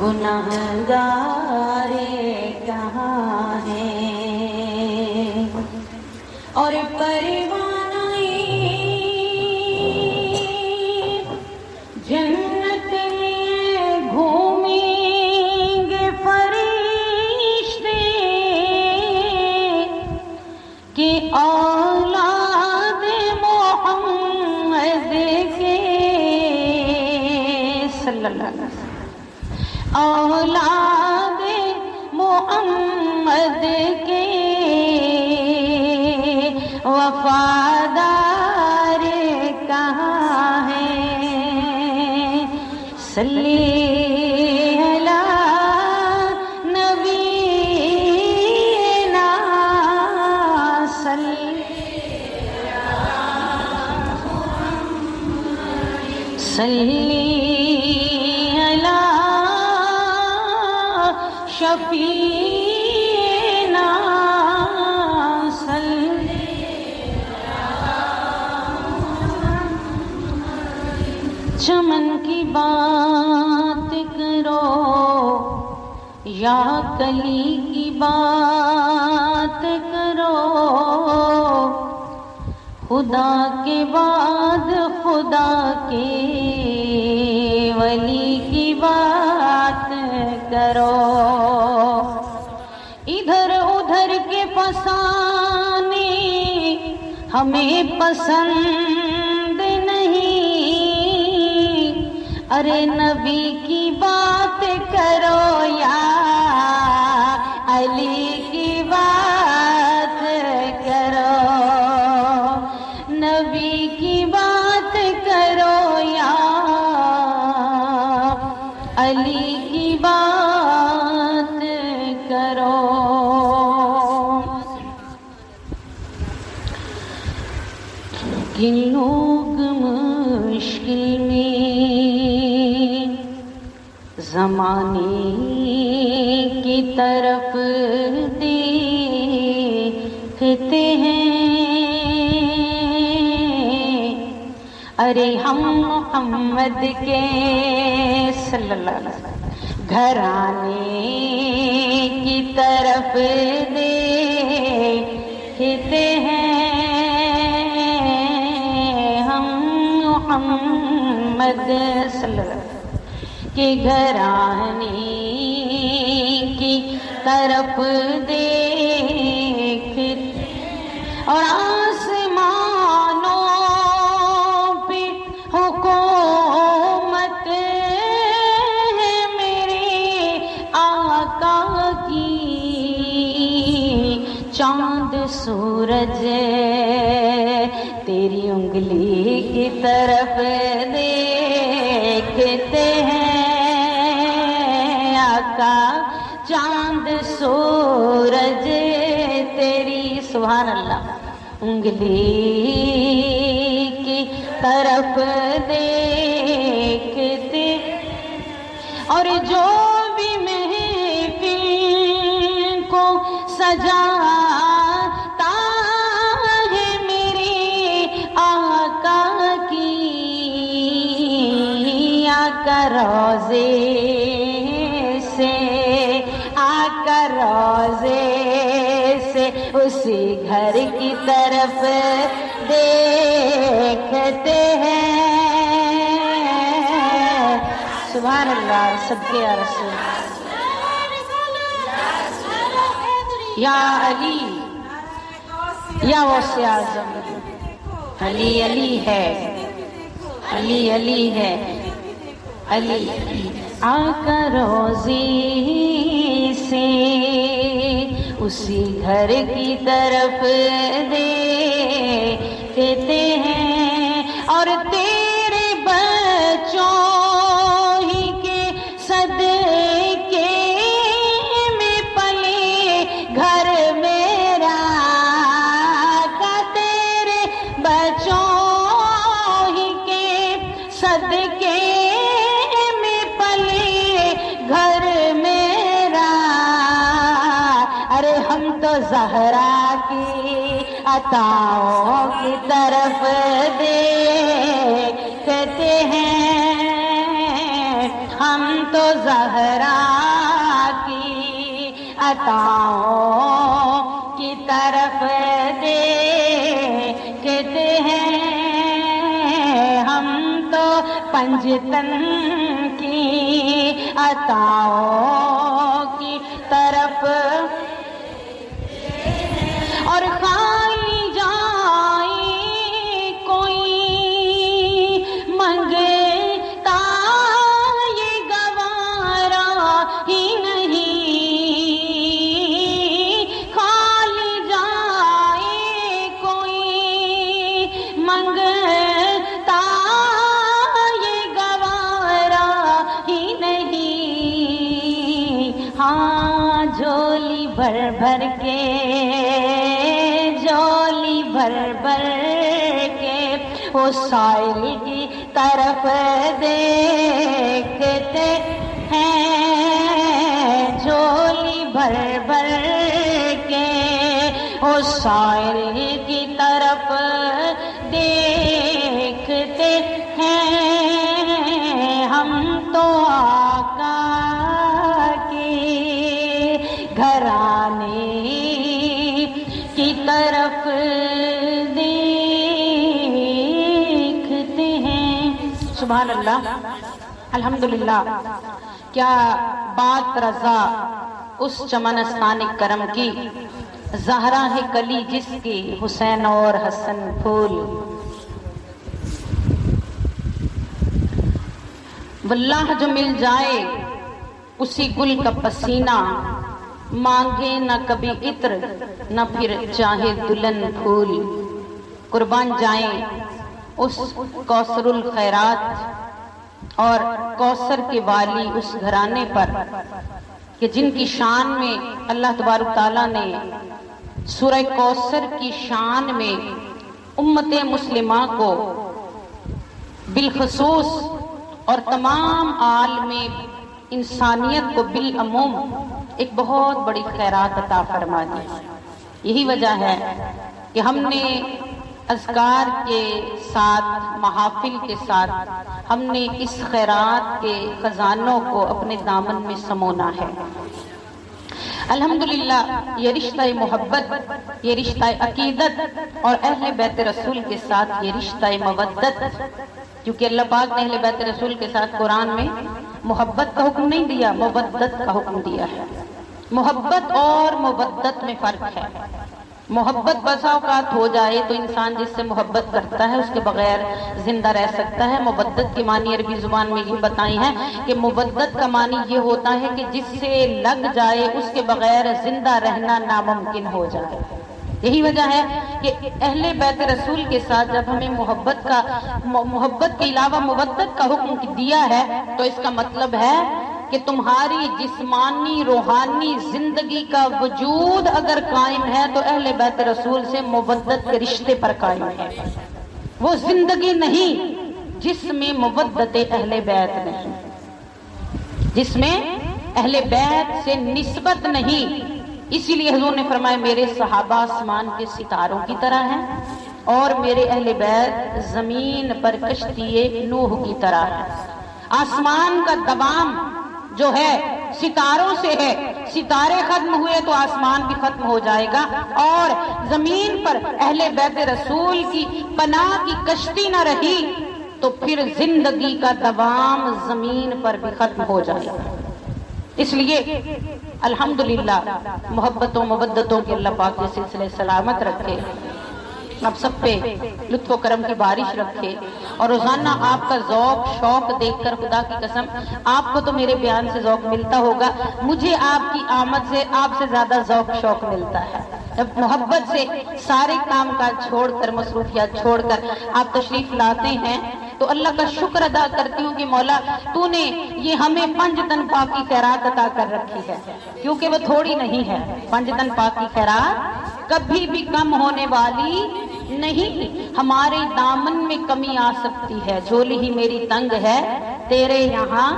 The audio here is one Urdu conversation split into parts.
گنہگار کہاں ہے اور پروانہ جنت میں گھومیں گے فرشتے کہ اولاد محمد کے صلی اللہ علیہ وسلم اولاد محمد کے وفادار کہاں ہیں صلی علی نبینا صلی شفیعنا چمن کی بات کرو یا کلی کی بات کرو خدا کے بعد خدا کے ولی کی بات کرو ادھر ادھر کے فسانے ہمیں پسند نہیں ارے نبی کی بات کرو یا علی کی بات کرو نبی کی بات کرو یا علی کی بات کرو کہ لوگ مشکل میں زمانے کی طرف دیکھتے ہیں ارے ہم محمد کے صلی اللہ علیہ وسلم گھرانے کی طرف دیکھتے ہیں ہم محمد صلی اللہ علیہ وسلم کے گھرانے کی طرف دیکھتے اور آسمانوں پہ حکومت ہے میرے آقا کی چاند سورج تیری انگلی کی طرف دیکھتے ہیں آقا چاند سورج تیری سبحان اللہ انگلی کی طرف دیکھتے اور جو بھی محفل کو سجاتا ہے میرے آقا کی آقا روزے سے اسی گھر کی طرف دیکھتے ہیں سبحان اللہ سب کے رسول یا علی یا غوث اعظم علی علی ہے علی علی ہے علی آقا روزی سے اسی گھر کی طرف دیکھتے ہیں اور تیرے بچوں ہی کے صدقے میں پلے گھر میرا کا تیرے بچوں ہی کے صدقے میں پلے گھر میرا ارے ہم تو زہرا کی عطاؤں کی طرف دیکھتے ہیں ہم تو زہرا عطاؤں کی طرف دیکھتے ہیں ہم تو پنجتن کی عطاؤں کی طرف اور خالی جائے کوئی منگتا یہ گوارا ہی نہیں، خالی جائے کوئی منگتا یہ گوارا ہی نہیں، ہاں جھولی بھر بھر کے جھولی بھر بھر کے وہ سائل کی طرف دیکھتے ہیں، جھولی بھر بھر کے وہ سائل کی طرف دیکھتے ہیں، ہم تو آقا کے گھرانے کی طرف دیکھتے ہیں۔ سبحان اللہ، الحمدللہ، کیا بات رضا اس چمن استان کرم کی، زہرا ہے کلی جس کی حسین اور حسن پھول، واللہ جو مل جائے اسی گل کا پسینہ، مانگے نہ کبھی عطر نہ پھر چاہے دلہن پھول، قربان جائیں اس کوثر الخیرات اور کوثر کے والی اس گھرانے پر کہ جن کی شان میں اللہ تبارک تعالیٰ نے سورہ کوثر کی شان میں امت مسلمہ کو بالخصوص اور تمام عالم انسانیت کو بالعموم ایک بہت بڑی خیرات عطا فرما دی۔ یہی وجہ ہے کہ ہم نے اذکار کے ساتھ، محافل کے ساتھ ہم نے اس خیرات کے خزانوں کو اپنے دامن میں سمونا ہے۔ الحمدللہ، یہ رشتہ محبت، یہ رشتہ عقیدت اور اہل بیت رسول کے ساتھ یہ رشتہ مودت، کیونکہ اللہ پاک نے اہل بیت رسول کے ساتھ قرآن میں محبت کا حکم نہیں دیا، مودت کا حکم دیا ہے۔ محبت اور مودت میں فرق ہے۔ محبت بسا اوقات ہو جائے تو انسان جس سے محبت کرتا ہے اس کے بغیر زندہ رہ سکتا ہے۔ مودت کی معنی عربی زبان میں یہ بتائی ہے کہ مودت کا معنی یہ ہوتا ہے کہ جس سے لگ جائے اس کے بغیر زندہ رہنا ناممکن ہو جائے۔ یہی وجہ ہے کہ اہل بیت رسول کے ساتھ جب ہمیں محبت کے علاوہ مودت کا حکم دیا ہے تو اس کا مطلب ہے کہ تمہاری جسمانی روحانی زندگی کا وجود اگر قائم ہے تو اہل بیت رسول سے مودت کے رشتے پر قائم ہے۔ وہ زندگی نہیں جس میں مودت اہل بیت نہیں، جس میں اہل بیت سے نسبت نہیں۔ اسی لیے حضور نے فرمایا میرے صحابہ آسمان کے ستاروں کی طرح ہیں اور میرے اہل بیت زمین پر کشتی نوح کی طرح ہے۔ آسمان کا دوام جو ہے ستاروں سے ہے، ستارے ختم ہوئے تو آسمان بھی ختم ہو جائے گا، اور زمین پر اہل بیت رسول کی پناہ کی کشتی نہ رہی تو پھر زندگی کا دوام زمین پر بھی ختم ہو جائے گا۔ اس لیے الحمدللہ محبتوں مودتوں کے اللہ پاک کے سلسلے سلامت رکھے، اب سب پہ لطف و کرم کی بارش رکھے، اور روزانہ آپ کا ذوق شوق دیکھ کر خدا کی قسم آپ کو تو میرے بیان سے ذوق ملتا ہوگا، مجھے آپ کی آمد سے آپ سے زیادہ ذوق شوق ملتا ہے۔ جب محبت سے سارے کام کاج چھوڑ کر، مصروفیات چھوڑ کر آپ تشریف لاتے ہیں تو اللہ کا شکر ادا کرتی ہوں کہ مولا تو نے یہ ہمیں 5 تن پاک کی خیرات عطا کر رکھی ہے، کیونکہ وہ تھوڑی نہیں ہے۔ 5 تن پاک کی خیرات کبھی بھی کم ہونے والی نہیں، ہمارے دامن میں کمی آ سکتی ہے، جھولی ہی میری تنگ ہے تیرے یہاں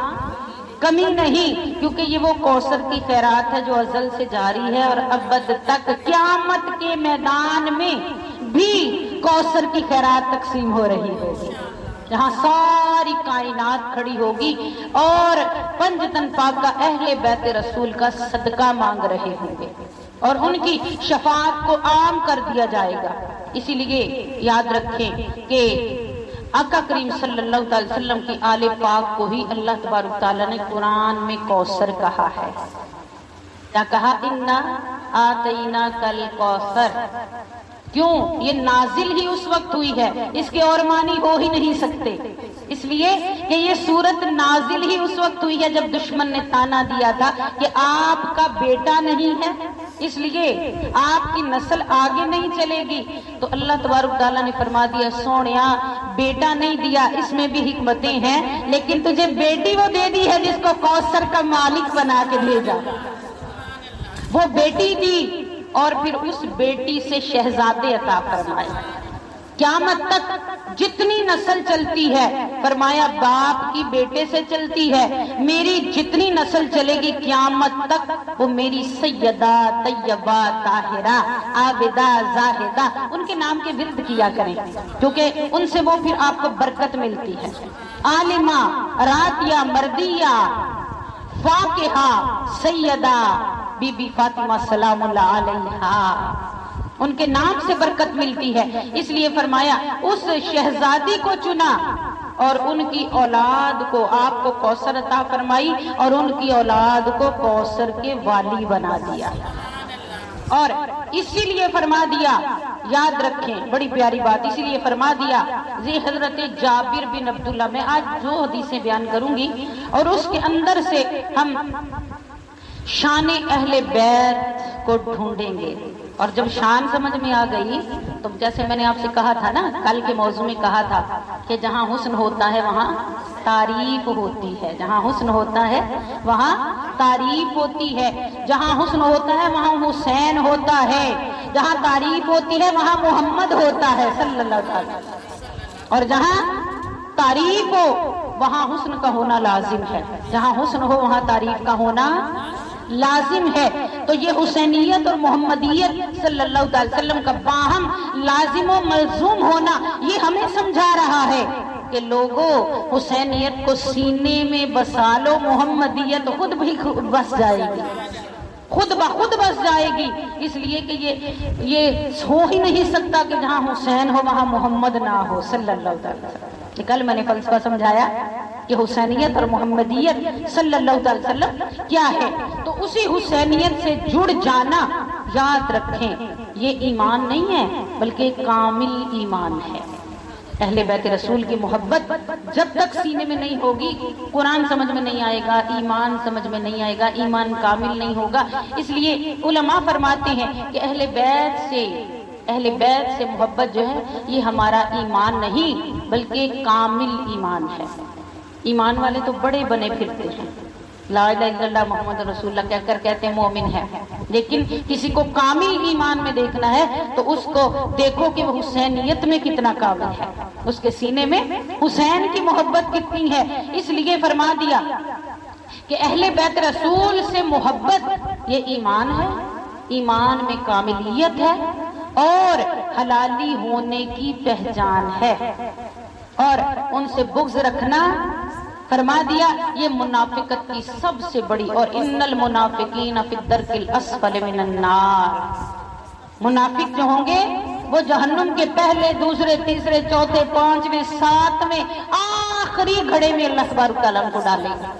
کمی نہیں، کیونکہ یہ وہ کوثر کی خیرات ہے جو ازل سے جاری ہے اور ابد تک قیامت کے میدان میں بھی کوثر کی خیرات تقسیم ہو رہی ہوگی، جہاں ساری ساری کائنات کھڑی ہوگی اور پنجتن پاک کا اہل بیت رسول کا صدقہ مانگ رہے ہوں گے اور ان کی شفاعت کو عام کر دیا جائے گا۔ اسی لیے یاد رکھیں کہ آقا کریم صلی اللہ علیہ وسلم کی آل پاک کو ہی اللہ تبارک تعالیٰ نے قرآن میں کوثر کہا ہے۔ کیا کہا؟ انا آتینا کل کوثر۔ کیوں؟ یہ نازل ہی اس وقت ہوئی ہے، اس کے اور معنی ہو ہی نہیں سکتے، اس لیے کہ یہ سورت نازل ہی اس وقت ہوئی ہے جب دشمن نے تانا دیا تھا کہ آپ کا بیٹا نہیں ہے، اس لیے آپ کی نسل آگے نہیں چلے گی، تو اللہ تبارک تعالیٰ نے فرما دیا سونیا بیٹا نہیں دیا، اس میں بھی حکمتیں ہیں، لیکن تجھے بیٹی وہ دے دی ہے جس کو کوثر کا مالک بنا کے بھیجا، وہ بیٹی دی اور پھر اس بیٹی سے شہزادے عطا فرمائے۔ قیامت تک جتنی نسل چلتی ہے فرمایا باپ کی بیٹے سے چلتی ہے، میری جتنی نسل چلے گی قیامت تک وہ میری سیدہ طیبہ طاہرہ عابدہ زاہدہ ان کے نام کے ورد کیا کریں، کیونکہ ان سے وہ پھر آپ کو برکت ملتی ہے۔ عالمہ، راقیہ، مردیہ، فاقہہ، سیدہ بی بی فاطمہ سلام اللہ علیہا، ان کے نام سے برکت ملتی ہے، اس لیے فرمایا اس شہزادی کو چنا اور ان کی اولاد کو آپ کو کوثر عطا فرمائی اور ان کی اولاد کو کوثر کے والی بنا دیا، اور اسی لیے فرما دیا، یاد رکھیں بڑی پیاری بات، اسی لیے فرما دیا حضرت جابر بن عبداللہ، میں آج جو حدیثیں بیان کروں گی اور اس کے اندر سے ہم شان اہل بیت کو ڈھونڈیں گے، اور جب شان سمجھ میں آ گئی تو جیسے میں نے آپ سے کہا تھا نا، کل کے موضوع میں کہا تھا کہ جہاں حسن ہوتا ہے وہاں تعریف ہوتی ہے، جہاں حسن ہوتا ہے وہاں تعریف ہوتی ہے، جہاں حسن ہوتا ہے وہاں حسین ہوتا ہے، جہاں تعریف ہوتی ہے وہاں محمد ہوتا ہے صلی اللہ علیہ وسلم، اور جہاں تعریف ہو وہاں حسن کا ہونا لازم ہے، جہاں حسن ہو وہاں تعریف کا ہونا لازم ہے۔ تو یہ حسینیت اور محمدیت صلی اللہ علیہ وسلم کا باہم لازم و ملزوم ہونا یہ ہمیں سمجھا رہا ہے کہ لوگوں حسینیت کو سینے میں بسا لو، محمدیت خود بھی بس جائے گی، خود بخود بس جائے گی، اس لیے کہ یہ ہو ہی نہیں سکتا کہ جہاں حسین ہو وہاں محمد نہ ہو صلی اللہ علیہ وسلم۔ کل میں نے فلسفہ سمجھایا کہ حسینیت اور محمدیت صلی اللہ علیہ وسلم کیا ہے، تو اسی حسینیت سے جڑ جانا یاد رکھیں یہ ایمان نہیں ہے بلکہ کامل ایمان ہے۔ اہل بیت رسول کی محبت جب تک سینے میں نہیں ہوگی قرآن سمجھ میں نہیں آئے گا، ایمان سمجھ میں نہیں آئے گا، ایمان کامل نہیں ہوگا۔ اس لیے علماء فرماتے ہیں کہ اہل بیت سے محبت جو ہے یہ ہمارا ایمان نہیں بلکہ کامل ایمان ہے۔ ایمان والے تو بڑے بنے پھرتے ہیں، لا الہ الا اللہ محمد رسول اللہ کہہ کر کہتے ہیں مومن ہے، لیکن کسی کو کامل ایمان میں دیکھنا ہے تو اس کو دیکھو کہ وہ حسینیت میں کتنا کامل ہے، اس کے سینے میں حسین کی محبت کتنی ہے۔ اس لیے فرما دیا کہ اہل بیت رسول سے محبت یہ ایمان ہے، ایمان میں کاملیت ہے اور حلالی ہونے کی پہچان ہے، اور ان سے بغض رکھنا فرما دیا یہ منافقت کی سب سے بڑی، اور ان المنافقین فی الدرک الاسفل من النار، منافق جو ہوں گے وہ جہنم کے پہلے دوسرے تیسرے چوتھے پانچویں ساتویں آخری گھڑے میں اللہ تبارک تعالیٰ کو ڈالے گا۔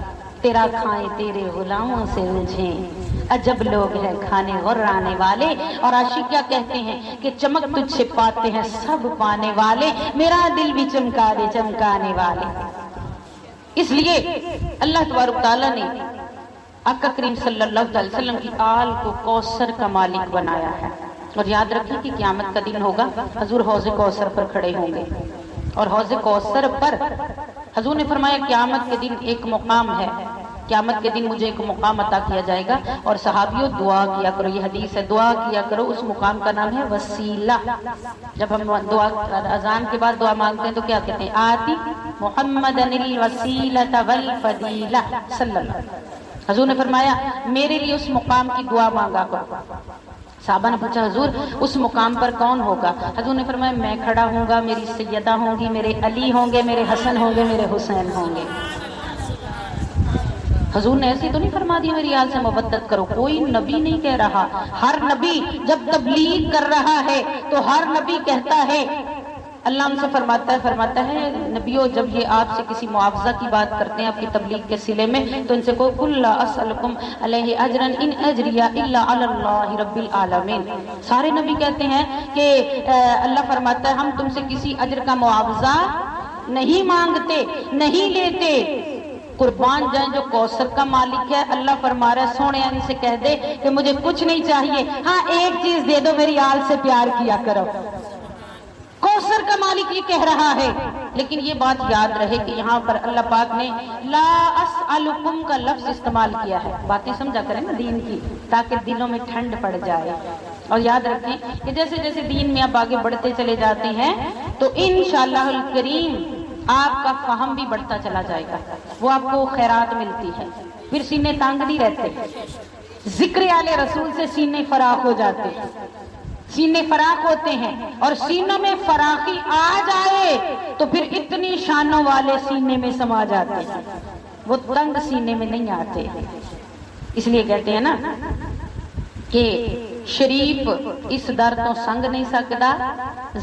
تیرا کھائیں تیرے غلاموں سے الجھیں، عجب لوگ ہیں کھانے غرانے والے، اور عاشق کیا کہتے ہیں کہ چمک تجھ سے پاتے ہیں سب پانے والے، میرا دل بھی چمکا دے چمکانے والے۔ اس لیے اللہ تبارک تعالیٰ نے آقا کریم صلی اللہ علیہ وسلم کی آل کو کوثر کا مالک بنایا ہے، اور یاد رکھیں کہ قیامت کا دن ہوگا حضور حوض کوثر پر کھڑے ہوں گے، اور حوض کوثر پر حضور نے فرمایا قیامت کے دن ایک مقام ہے، قیامت کے دن مجھے ایک مقام عطا کیا جائے گا، اور صحابیوں دعا کیا کرو، یہ حدیث ہے دعا کیا کرو، اس مقام کا نام ہے وسیلہ۔ جب ہم دعا اذان کے بعد دعا مانگتے ہیں تو کیا کہتے ہیں؟ آتی محمد الوسیلۃ والفضیلہ صلی اللہ علیہ وسلم۔ حضور نے فرمایا میرے لیے اس مقام کی دعا مانگا کرو، صحابہ نے پوچھا حضور اس مقام پر کون ہوگا؟ حضور نے فرمایا میں کھڑا ہوں گا، میری سیدہ ہوں گی، میرے علی ہوں گے، میرے حسن ہوں گے، میرے حسین ہوں گے۔ حضور نے ایسی تو نہیں فرما دی میری آل سے مودت کرو، کوئی نبی نہیں کہہ رہا۔ ہر نبی جب تبلیغ کر رہا ہے تو ہر نبی کہتا ہے، اللہ ہم سے فرماتا ہے نبیوں جب یہ آپ سے کسی معاوضہ کی بات کرتے ہیں آپ کی تبلیغ کے سلے میں تو ان سے کو قل لا اسألکم علیہ اجرا ان اجریہ الا علی اللہ رب العالمین۔ سارے نبی کہتے ہیں کہ اللہ فرماتا ہے ہم تم سے کسی اجر کا معاوضہ نہیں مانگتے، نہیں لیتے۔ قربان جائیں جو کوثر کا مالک ہے، اللہ فرما رہا ہے سونے ان سے کہہ دے کہ مجھے کچھ نہیں چاہیے، ہاں ایک چیز دے دو، میری آل سے پیار کیا کرو۔ کوثر کا مالک یہ کہہ رہا ہے، لیکن یہ بات یاد رہے کہ یہاں پر اللہ پاک نے لا اسألکم کا لفظ استعمال کیا ہے۔ باتیں سمجھا کریں نا دین کی، تاکہ دلوں میں ٹھنڈ پڑ جائے۔ اور یاد رکھیں کہ جیسے جیسے دین میں آپ آگے بڑھتے چلے جاتے ہیں تو انشاءاللہ الکریم آپ کا فہم بھی بڑھتا چلا جائے گا، وہ آپ کو خیرات ملتی ہے، پھر سینے تانگ نہیں رہتے، ذکر آل رسول سے سینے فراخ ہو جاتے ہیں، سینے فراخ ہوتے ہیں، اور سینوں میں فراخی آ جائے تو پھر اتنی شانوں والے سینے میں سما جاتے ہیں، وہ تنگ سینے میں نہیں آتے۔ اس لیے کہتے ہیں نا کہ شریف اس در تو سنگ نہیں سکتا،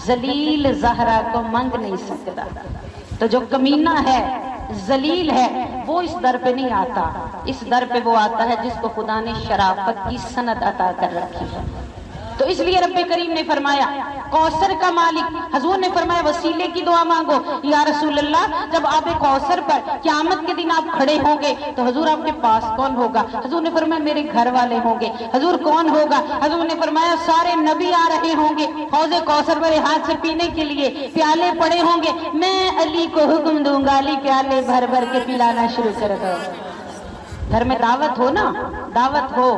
ذلیل زہرا کو منگ نہیں سکتا۔ تو جو کمینہ ہے، ذلیل ہے، وہ اس در پہ نہیں آتا، اس در پہ وہ آتا ہے جس کو خدا نے شرافت کی سند عطا کر رکھی ہے۔ تو اس لیے رب کریم نے فرمایا کوثر کا مالک، حضور نے فرمایا وسیلے کی دعا مانگو۔ یا رسول اللہ جب آب کوثر پر قیامت کے دن آپ کھڑے ہوں گے تو حضور آپ کے پاس کون ہوگا؟ حضور نے فرمایا میرے گھر والے ہوں گے۔ حضور کون ہوگا؟ حضور نے فرمایا سارے نبی آ رہے ہوں گے، حوض کوثر میرے ہاتھ سے پینے کے لیے، پیالے پڑے ہوں گے، میں علی کو حکم دوں گا علی پیالے بھر بھر کے پلانا شروع کر دو۔ گھر میں دعوت ہو نا، دعوت ہو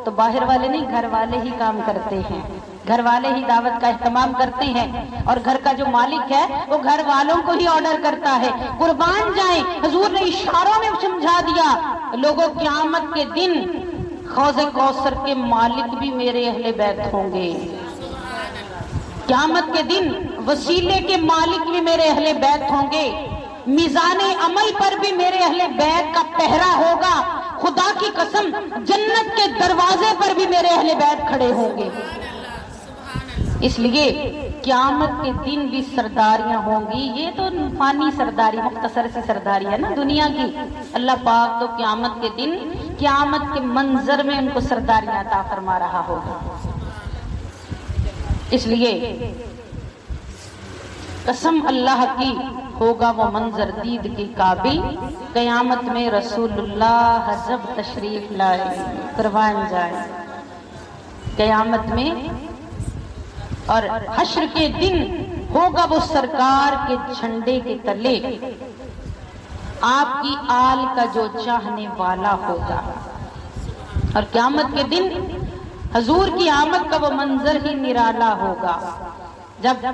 تو باہر والے نہیں، گھر والے ہی کام کرتے ہیں، گھر والے ہی دعوت کا اہتمام کرتے ہیں، اور گھر کا جو مالک ہے وہ گھر والوں کو ہی آرڈر کرتا ہے۔ قربان جائیں حضور نے اشاروں میں سمجھا دیا لوگوں قیامت کے دن حوض کوثر کے مالک بھی میرے اہل بیت ہوں گے، قیامت کے دن وسیلے کے مالک بھی میرے اہل بیت ہوں گے، میزان عمل پر بھی میرے اہل بیت کا پہرا ہوگا، خدا کی قسم جنت کے دروازے پر بھی میرے اہل بیت کھڑے ہوں گے۔ اس لیے قیامت کے دن بھی سرداریاں ہوں گی، یہ تو فانی سرداری، مختصر سی سرداری ہے نا دنیا کی، اللہ پاک تو قیامت کے دن قیامت کے منظر میں ان کو سرداریاں عطا فرما رہا ہوگا۔ اس لیے قسم اللہ کی ہوگا وہ منظر دید کے قابل، قیامت میں رسول اللہ جب تشریف لائے، قربان جائے قیامت میں، اور حشر کے دن ہوگا وہ سرکار کے جھنڈے کے تلے آپ کی آل کا جو چاہنے والا ہوگا، اور قیامت کے دن حضور کی آمد کا وہ منظر ہی نرالا ہوگا، جب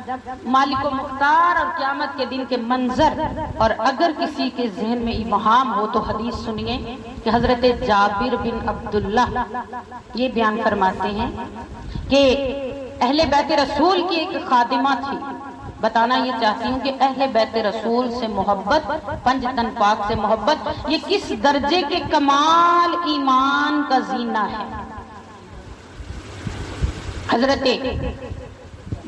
مالک و مختار اور قیامت کے دن کے منظر۔ اور اگر کسی کے ذہن میں ابہام ہو تو حدیث سنیے کہ حضرت جابر بن عبداللہ یہ بیان فرماتے ہیں کہ اہل بیت رسول کی ایک خادمہ تھی۔ بتانا یہ چاہتی ہوں کہ اہل بیت رسول سے محبت، پنج تن پاک سے محبت، یہ کس درجے کے کمال ایمان کا زینہ ہے۔ حضرت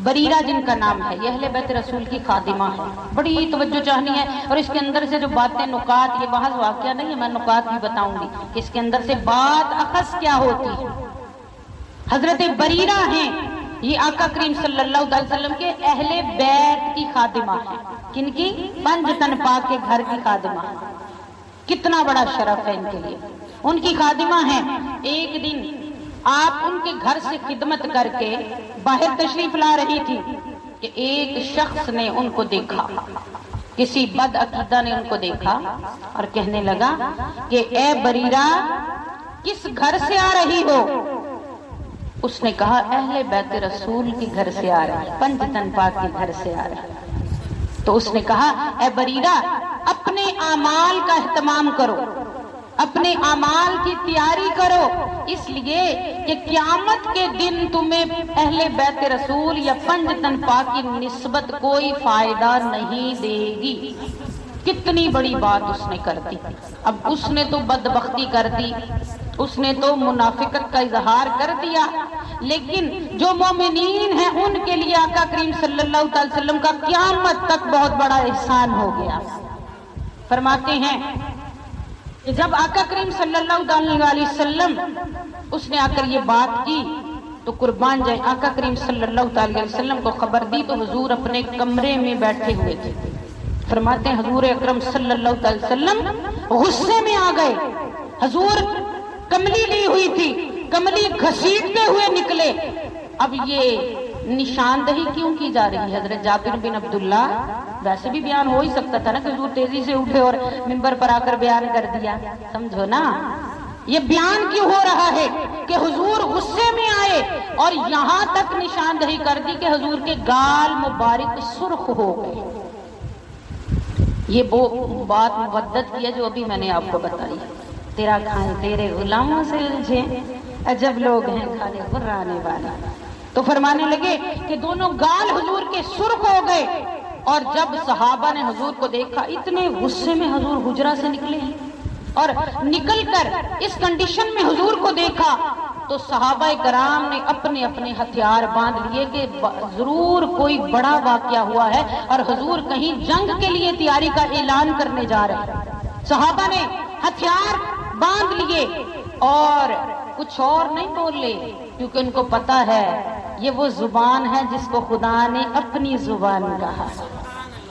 بریرہ جن کا نام ہے، یہ اہل بیت رسول کی خادمہ ہے، بڑی توجہ چاہنی ہے، اور اس کے اندر سے جو باتیں نکات، یہ محض واقعہ نہیں ہے، میں نکات بھی بتاؤں گی کہ اس کے اندر سے بات اخذ کیا ہوتی ہے۔ حضرت بریرہ ہیں، یہ آقا کریم صلی اللہ علیہ وسلم کے اہل بیت کی خادمہ ہے۔ کن کی؟ پنج تن پاک کے گھر کی خادمہ ہے۔ کتنا بڑا شرف ہے ان کے لیے، ان کی خادمہ ہیں۔ ایک دن آپ ان کے گھر سے خدمت کر کے باہر تشریف لا رہی تھی کہ ایک شخص نے ان کو دیکھا، کسی بد عقیدہ نے ان کو دیکھا اور کہنے لگا کہ اے بریرہ کس گھر سے آ رہی ہو؟ اس نے کہا اہل بیت رسول کے گھر سے آ رہی، پنج تن پاک کے گھر سے آ رہی۔ تو اس نے کہا اے بریرہ اپنے اعمال کا اہتمام کرو، اپنے اعمال کی تیاری کرو، اس لیے کہ قیامت کے دن تمہیں اہل بیت رسول یا پنج تن پاک کی نسبت کوئی فائدہ نہیں دے گی۔ کتنی بڑی بات اس نے کر دی۔ اب اس نے تو بدبختی کر دی، اس نے تو منافقت کا اظہار کر دیا، لیکن جو مومنین ہیں ان کے لیے آقا کریم صلی اللہ علیہ وسلم کا قیامت تک بہت بڑا احسان ہو گیا۔ فرماتے ہیں کہ جب آقا کریم صلی اللہ علیہ وسلم اس نے آ کر یہ بات کی تو قربان جائیں آقا کریم صلی اللہ علیہ وسلم کو خبر دی تو حضور اپنے کمرے میں بیٹھے ہوئے تھے۔ فرماتے ہیں حضور اکرم صلی اللہ علیہ وسلم غصے میں آ گئے۔ حضور کملی لی ہوئی تھی، کملی گھسیٹتے ہوئے نکلے۔ اب یہ نشاندہی کیوں کی جا رہی ہے؟ حضرت جابر بن عبداللہ، ویسے بھی بیان ہو ہی سکتا تھا نا کہ حضور تیزی سے اٹھے اور منبر پر آ کر بیان کر دیا، سمجھو نا۔ یہ بیان کیوں ہو رہا ہے کہ حضور غصے میں آئے اور یہاں تک نشاندہی کر دی کہ حضور کے گال مبارک سرخ ہو گئے۔ یہ وہ بات مودت کی ہے جو ابھی میں نے آپ کو بتائی۔ تیرا کھائیں تیرے غلاموں سے الجھیں، عجب لوگ ہیں کھانے غرانے والے۔ تو فرمانے لگے کہ دونوں گال حضور کے سرخ ہو گئے، اور جب صحابہ نے حضور کو دیکھا اتنے غصے میں حضور حجرہ سے نکلے ہیں، اور نکل کر اس کنڈیشن میں حضور کو دیکھا تو صحابہ کرام نے اپنے اپنے ہتھیار باندھ لیے کہ ضرور کوئی بڑا واقعہ ہوا ہے اور حضور کہیں جنگ کے لیے تیاری کا اعلان کرنے جا رہے ہیں۔ صحابہ نے ہتھیار باندھ لیے اور کچھ اور نہیں بولے، کیونکہ ان کو پتا ہے یہ وہ زبان ہے جس کو خدا نے اپنی زبان کہا۔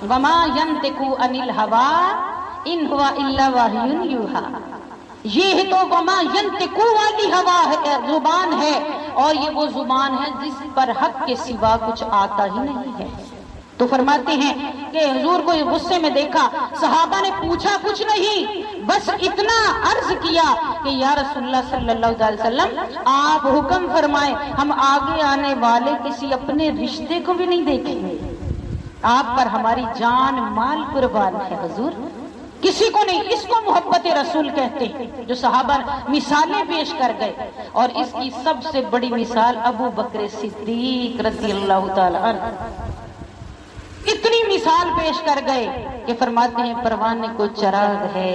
وما ينطق عن الهوى ان هو الا وحی یوحی۔ یہ تو وما ينطق والی ہوا ہے، زبان ہے، اور یہ وہ زبان ہے جس پر حق کے سوا کچھ آتا ہی نہیں ہے۔ تو فرماتے ہیں کہ حضور کو غصے میں دیکھا، صحابہ نے پوچھا کچھ نہیں، بس اتنا عرض کیا کہ یا رسول اللہ صلی اللہ علیہ وسلم آپ حکم فرمائیں، ہم آگے آنے والے کسی اپنے رشتے کو بھی نہیں دیکھیں گے، آپ پر ہماری جان مال قربان ہے حضور، کسی کو نہیں۔ اس کو محبت رسول کہتے ہیں، جو صحابہ مثالیں پیش کر گئے، اور اس کی سب سے بڑی مثال ابو بکر صدیق رضی اللہ تعالی عنہ اتنی مثال پیش کر گئے کہ فرماتے ہیں پروانے کو چراغ ہے،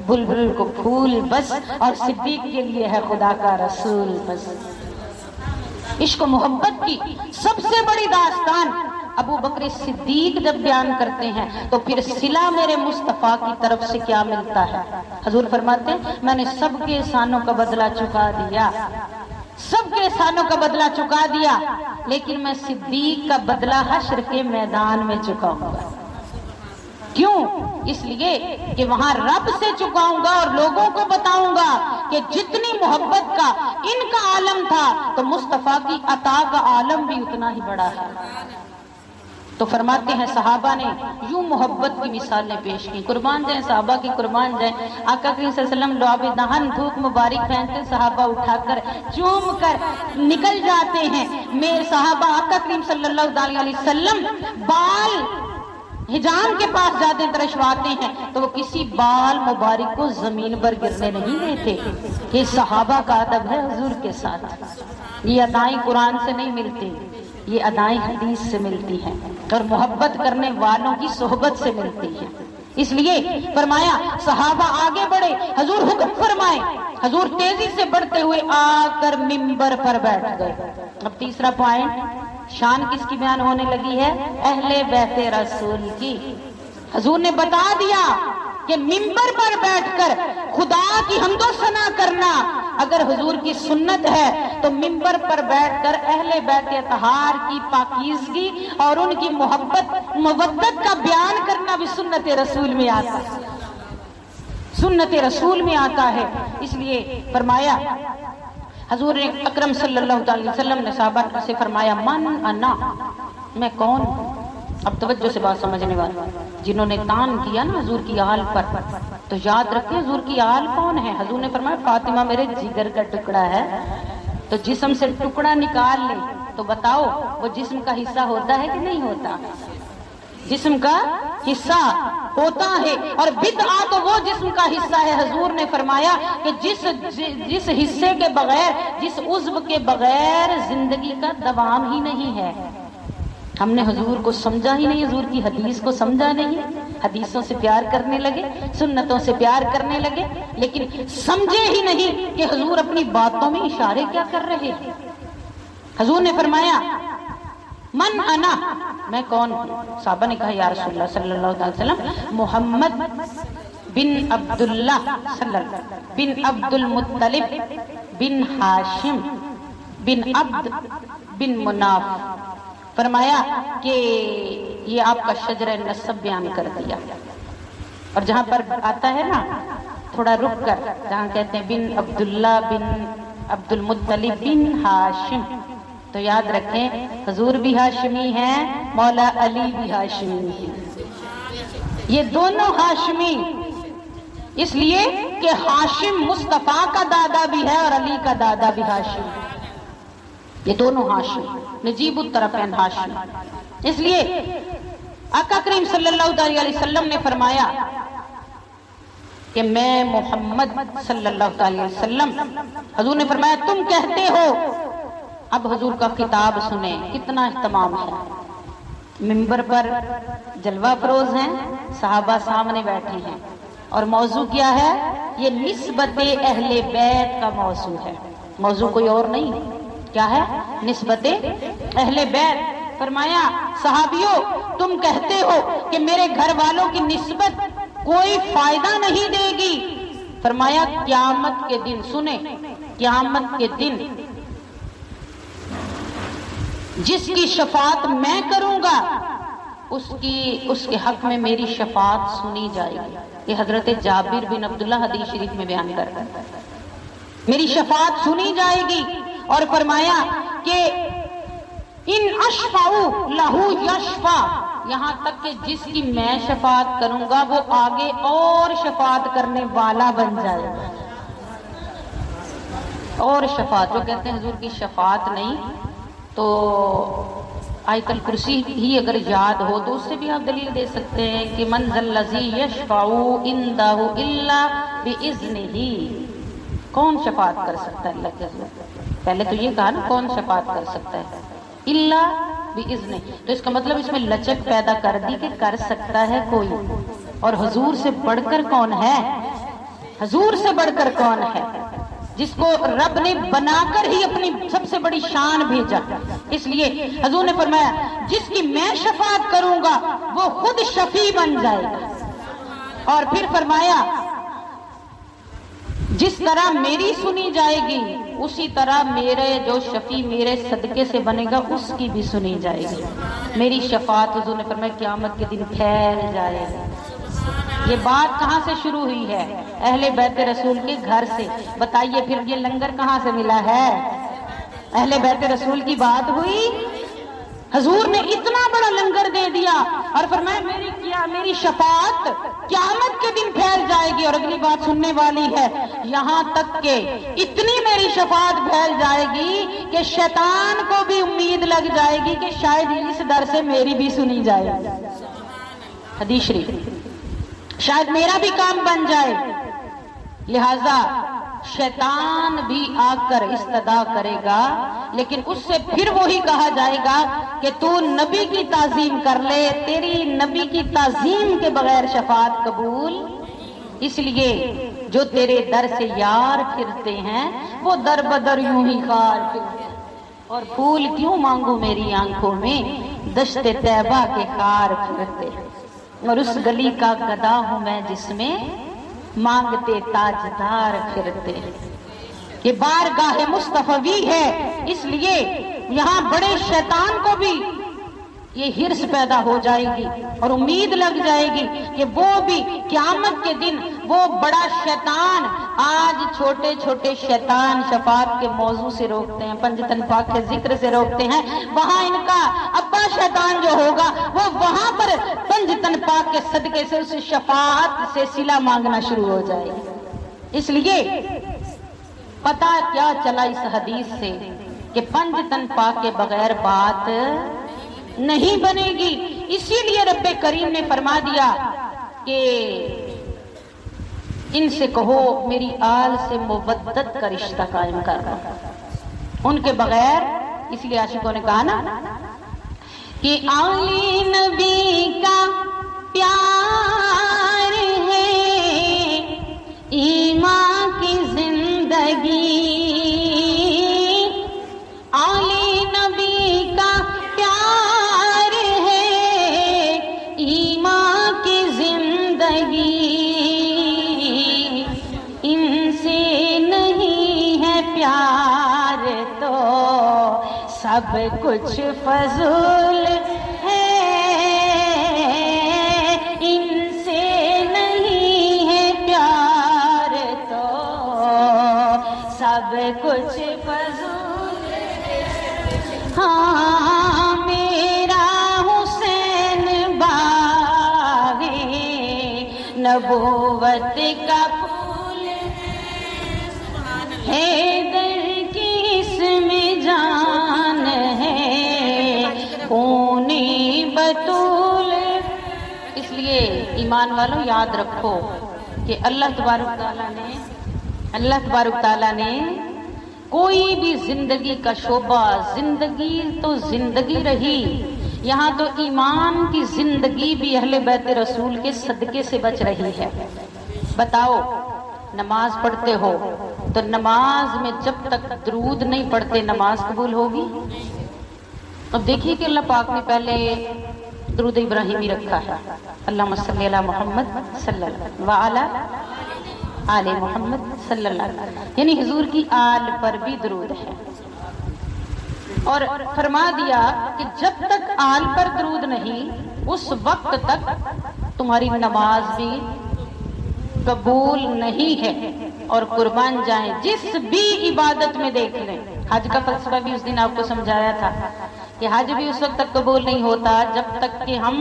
بلبل کو پھول بس، اور صدیق کے لیے ہے خدا کا رسول بس۔ عشق و محبت کی سب سے بڑی داستان ابو بکر صدیق جب بیان کرتے ہیں تو پھر صلہ میرے مصطفیٰ کی طرف سے کیا ملتا ہے؟ حضور فرماتے ہیں میں نے سب کے احسانوں کا بدلہ چکا دیا، سب کے احسانوں کا بدلہ چکا دیا، لیکن میں صدیق کا بدلہ حشر کے میدان میں چکاؤں گا۔ کیوں؟ اس لیے کہ وہاں رب سے چکاؤں گا اور لوگوں کو بتاؤں گا کہ جتنی محبت کا ان کا عالم تھا تو مصطفیٰ کی عطا کا عالم بھی اتنا ہی بڑا ہے۔ تو فرماتے ہیں صحابہ نے یوں محبت کی مثالیں پیش کی۔ قربان جائیں صحابہ کی، قربان جائیں آقا کریم صلی اللہ علیہ وسلم لعاب دہن دھوپ مبارک پہنتے، صحابہ اٹھا کر چوم کر نکل جاتے ہیں۔ میرے صحابہ آقا کریم صلی اللہ علیہ وسلم بال حجام کے پاس جاتے ترشواتے ہیں تو وہ کسی بال مبارک کو زمین پر گرنے نہیں دیتے۔ یہ صحابہ کا ادب ہے حضور کے ساتھ۔ یہ ادائیں قرآن سے نہیں ملتی، یہ ادائیں حدیث سے ملتی ہیں اور محبت کرنے والوں کی صحبت سے ملتی ہے۔ اس لیے فرمایا صحابہ آگے بڑھے، حضور حکم فرمائے، حضور تیزی سے بڑھتے ہوئے آ کر منبر پر بیٹھ گئے۔ اب تیسرا پوائنٹ، شان کس کی بیان ہونے لگی ہے؟ اہل بیت رسول کی۔ حضور نے بتا دیا کہ منبر پر بیٹھ کر خدا کی حمد و ثنا کرنا اگر حضور کی سنت ہے تو منبر پر بیٹھ کر اہل بیت اطہار کی پاکیزگی اور ان کی محبت مودت کا بیان کرنا بھی سنت رسول میں آتا ہے، سنت رسول میں آتا ہے۔ اس لیے فرمایا حضور اکرم صلی اللہ علیہ وسلم نے صحابہ سے فرمایا من انا، میں کون ہوں؟ اب توجہ سے بات سمجھنے والے جنہوں نے تان کیا نا حضور کی آل پر، تو یاد رکھیں حضور کی آل کون ہے؟ حضور نے فرمایا فاطمہ میرے جگر کا ٹکڑا ہے، تو جسم سے ٹکڑا نکال لے تو بتاؤ وہ جسم کا حصہ ہوتا ہے کہ نہیں ہوتا؟ جسم کا حصہ ہوتا ہے اور بدعہ تو وہ جسم کا حصہ ہے۔ حضور نے فرمایا کہ جس حصے کے بغیر، جس عضو کے بغیر زندگی کا دوام ہی نہیں ہے۔ ہم نے حضور کو سمجھا ہی نہیں، حضور کی حدیث کو سمجھا نہیں، حدیثوں سے پیار کرنے لگے، سنتوں سے پیار کرنے لگے، لیکن سمجھے ہی نہیں کہ حضور اپنی باتوں میں اشارے کیا کر رہے ہیں۔ حضور نے فرمایا من انا، میں کون ہوں؟ صحابہ نے کہا یا رسول اللہ صلی اللہ علیہ وسلم محمد بن عبداللہ صلی اللہ بن عبد المطلب بن ہاشم بن عبد بن مناف۔ فرمایا کہ یہ آپ کا شجرہ نسب بیان کر دیا، اور جہاں پر آتا ہے نا تھوڑا رک کر، جہاں کہتے ہیں بن عبداللہ بن عبد المطلب بن ہاشم، تو یاد رکھیں حضور بھی ہاشمی ہیں، مولا علی بھی ہاشمی ہیں، یہ دونوں ہاشمی، اس لیے کہ ہاشم مصطفیٰ کا دادا بھی ہے اور علی کا دادا بھی ہاشم، یہ دونوں ہاشم، نجیب الطرفین ہاشم۔ اس لیے آقا کریم صلی اللہ علیہ وسلم نے فرمایا کہ میں محمد صلی اللہ علیہ وسلم، حضور نے فرمایا تم کہتے ہو، اب حضور کا خطاب سنیں، کتنا اہتمام ہے۔ منبر پر جلوہ فروز ہیں، صحابہ سامنے بیٹھے ہیں، اور موضوع کیا ہے؟ یہ نسبت اہل بیت کا موضوع ہے، موضوع کوئی اور نہیں، کیا ہے؟ نسبت اہل بیت۔ فرمایا صحابیوں تم کہتے ہو کہ میرے گھر والوں کی نسبت کوئی فائدہ نہیں دے گی۔ فرمایا قیامت کے دن، سنیں، قیامت کے دن جس کی شفاعت میں کروں گا اس کے حق میں میری شفاعت سنی جائے گی۔ یہ حضرت جابر بن عبداللہ حدیث شریف میں بیان کرتا ہے، میری شفاعت سنی جائے گی۔ اور فرمایا کہ ان اشفعوا لہو یشفع، یہاں تک کہ جس کی میں شفاعت کروں گا وہ آگے اور شفاعت کرنے والا بن جائے گا، اور شفاعت، جو کہتے ہیں حضور کی شفاعت نہیں تو آیت الکرسی ہی اگر یاد ہو تو اس سے بھی آپ دلیل دے سکتے ہیں کہ من ذا الذی یشفع عندہ الا باذنہ، کون شفاعت کر سکتا ہے اللہ کے حضور؟ پہلے تو یہ کہا نا کون شفاعت کر سکتا ہے، الا باذنہ، تو اس کا مطلب اس میں لچک پیدا کر دی کہ کر سکتا ہے کوئی، اور حضور سے بڑھ کر کون ہے؟ حضور سے بڑھ کر کون ہے؟ جس کو رب نے بنا کر ہی اپنی سب سے بڑی شان بھیجا۔ اس لیے حضور نے فرمایا جس کی میں شفاعت کروں گا وہ خود شفیع بن جائے گا، اور پھر فرمایا جس طرح میری سنی جائے گی اسی طرح میرے جو شفیع میرے صدقے سے بنے گا اس کی بھی سنی جائے گی۔ میری شفاعت حضور نے فرمایا قیامت کے دن پھیل جائے گا۔ یہ بات کہاں سے شروع ہوئی ہے؟ اہل بیت رسول کے گھر سے۔ بتائیے پھر یہ لنگر کہاں سے ملا ہے؟ اہل بیت رسول کی بات ہوئی، حضور نے اتنا بڑا لنگر دے دیا اور فرمایا میری شفاعت قیامت کے دن پھیل جائے گی۔ اور اگلی بات سننے والی ہے، یہاں تک کہ اتنی میری شفاعت پھیل جائے گی کہ شیطان کو بھی امید لگ جائے گی کہ شاید اس در سے میری بھی سنی جائے گی۔ حدیث شریف، شاید میرا بھی کام بن جائے، لہذا شیطان بھی آ کر استدعا کرے گا، لیکن اس سے پھر وہی کہا جائے گا کہ تو نبی کی تعظیم کر لے، تیری نبی کی تعظیم کے بغیر شفاعت قبول، اس لیے جو تیرے در سے یار پھرتے ہیں وہ در بدر یوں ہی خار پھرتے ہیں، اور پھول کیوں مانگو میری آنکھوں میں، دشت طیبہ کے خار پھرتے ہیں، اور اس گلی کا گدا ہوں میں جس میں مانگتے تاجدار پھرتے ہیں۔ یہ بارگاہ مصطفی ہے، اس لیے یہاں بڑے شیطان کو بھی یہ ہرس پیدا ہو جائے گی اور امید لگ جائے گی کہ وہ بھی قیامت کے دن وہ بڑا شیطان، آج چھوٹے چھوٹے شیطان شفاعت کے موضوع سے روکتے ہیں، پنجتن پاک کے ذکر سے روکتے ہیں، وہاں ان کا ابا شیطان جو ہوگا وہ وہاں پر پنجتن پاک کے صدقے سے اس شفاعت سے صلہ مانگنا شروع ہو جائے گی۔ اس لیے پتہ کیا چلا اس حدیث سے کہ پنجتن پاک کے بغیر بات نہیں بنے گی، اسی لیے رب کریم نے فرما دیا کہ ان سے کہو میری آل سے مودت کا رشتہ قائم کرنا، ان کے بغیر، اس لیے عاشقوں نے کہا نا کہ آل نبی کا پیار ہے ایمان کی زندگی، آل نبی کا پیار ہے ایمان کی زندگی، ان سے نہیں ہے پیار تو سب کچھ فضول ہے، ان سے نہیں ہے پیار تو سب کچھ فضول ہے۔ ہاں میرا حسین باغ نبوت کا پھول ہے، در کی اس میں جان ہے خونی بطول۔ اس لیے ایمان والوں یاد رکھو کہ اللہ تبارک تعالیٰ نے کوئی بھی زندگی کا شعبہ، زندگی تو زندگی رہی، یہاں تو ایمان کی زندگی بھی اہل بیت رسول کے صدقے سے بچ رہی ہے۔ بتاؤ، نماز پڑھتے ہو تو نماز میں جب تک درود نہیں پڑھتے نماز قبول ہوگی؟ اب دیکھیے کہ اللہ پاک نے پہلے درود ابراہیمی رکھا ہے، اللہم صلی علی محمد صلی اللہ وعلی آل محمد صلی اللہ علیہ وسلم، یعنی حضور کی آل پر بھی درود ہے، اور فرما دیا کہ جب تک آل پر درود نہیں اس وقت تک تمہاری نماز بھی قبول نہیں ہے۔ اور قربان جائیں جس بھی عبادت میں دیکھ لیں، حج کا فلسفہ بھی اس دن آپ کو سمجھایا تھا کہ حج بھی اس وقت تک قبول نہیں ہوتا جب تک کہ ہم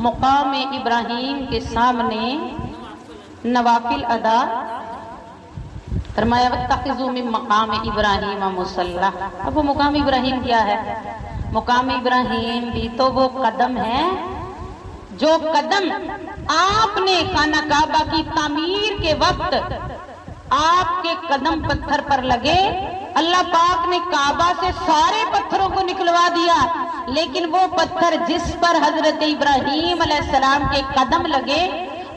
مقام ابراہیم کے سامنے نوافل ادا، فرمایا واتخذوا من مقام ابراہیم مصلی۔ اب وہ مقام ابراہیم کیا ہے؟ مقام ابراہیم بھی تو وہ قدم ہے جو قدم آپ نے خانہ کعبہ کی تعمیر کے وقت آپ کے قدم پتھر پر لگے، اللہ پاک نے کعبہ سے سارے پتھروں کو نکلوا دیا، لیکن وہ پتھر جس پر حضرت ابراہیم علیہ السلام کے قدم لگے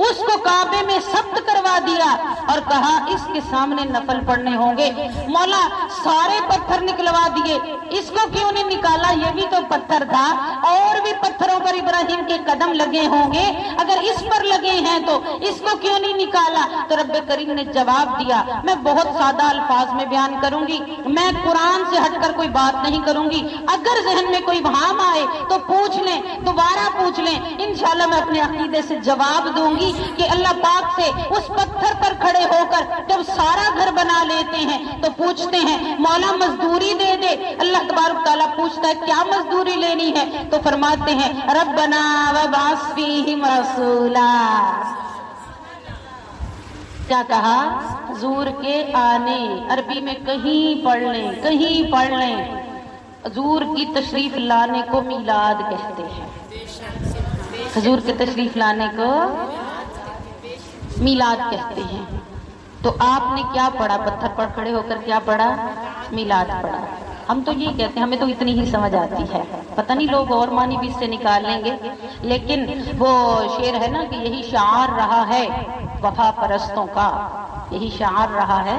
اس کو کعبے میں ثبت کروا دیا اور کہا اس کے سامنے نفل پڑھنے ہوں گے۔ مولا سارے پتھر نکلوا دیے، اس کو کیوں نہیں نکالا؟ یہ بھی تو پتھر تھا، اور بھی پتھروں پر ابراہیم کے قدم لگے ہوں گے، اگر اس پر لگے ہیں تو اس کو کیوں نہیں نکالا؟ تو رب کریم نے جواب دیا، میں بہت سادہ الفاظ میں بیان کروں گی، میں قرآن سے ہٹ کر کوئی بات نہیں کروں گی، اگر ذہن میں کوئی وہام آئے تو پوچھ لیں، دوبارہ پوچھ لیں، انشاءاللہ میں اپنے عقیدے سے جواب دوں گی کہ اللہ پاک سے اس پتھر پر کھڑے ہو کر جب سارا گھر بنا لیتے ہیں تو پوچھتے ہیں مولا مزدوری دے دے، اللہ تبارک تعالیٰ پوچھتا ہے کیا مزدوری لینی ہے؟ تو فرماتے ہیں ربنا وابعث فیہم رسولا۔ کیا کہا؟ حضور کے آنے، عربی میں کہیں پڑھ لیں، حضور کی تشریف لانے کو میلاد کہتے ہیں، حضور کے تشریف لانے کو میلاد کہتے ہیں۔ تو آپ نے کیا پڑھا؟ پتھر پر کھڑے ہو کر کیا پڑھا؟ میلاد پڑھا۔ ہم تو یہ کہتے ہیں، ہمیں تو اتنی ہی سمجھ آتی ہے، پتہ نہیں لوگ اور معنی بھی اس سے نکال لیں گے، لیکن وہ شعر ہے نا کہ یہی شعار رہا ہے وفا پرستوں کا، یہی شعار رہا ہے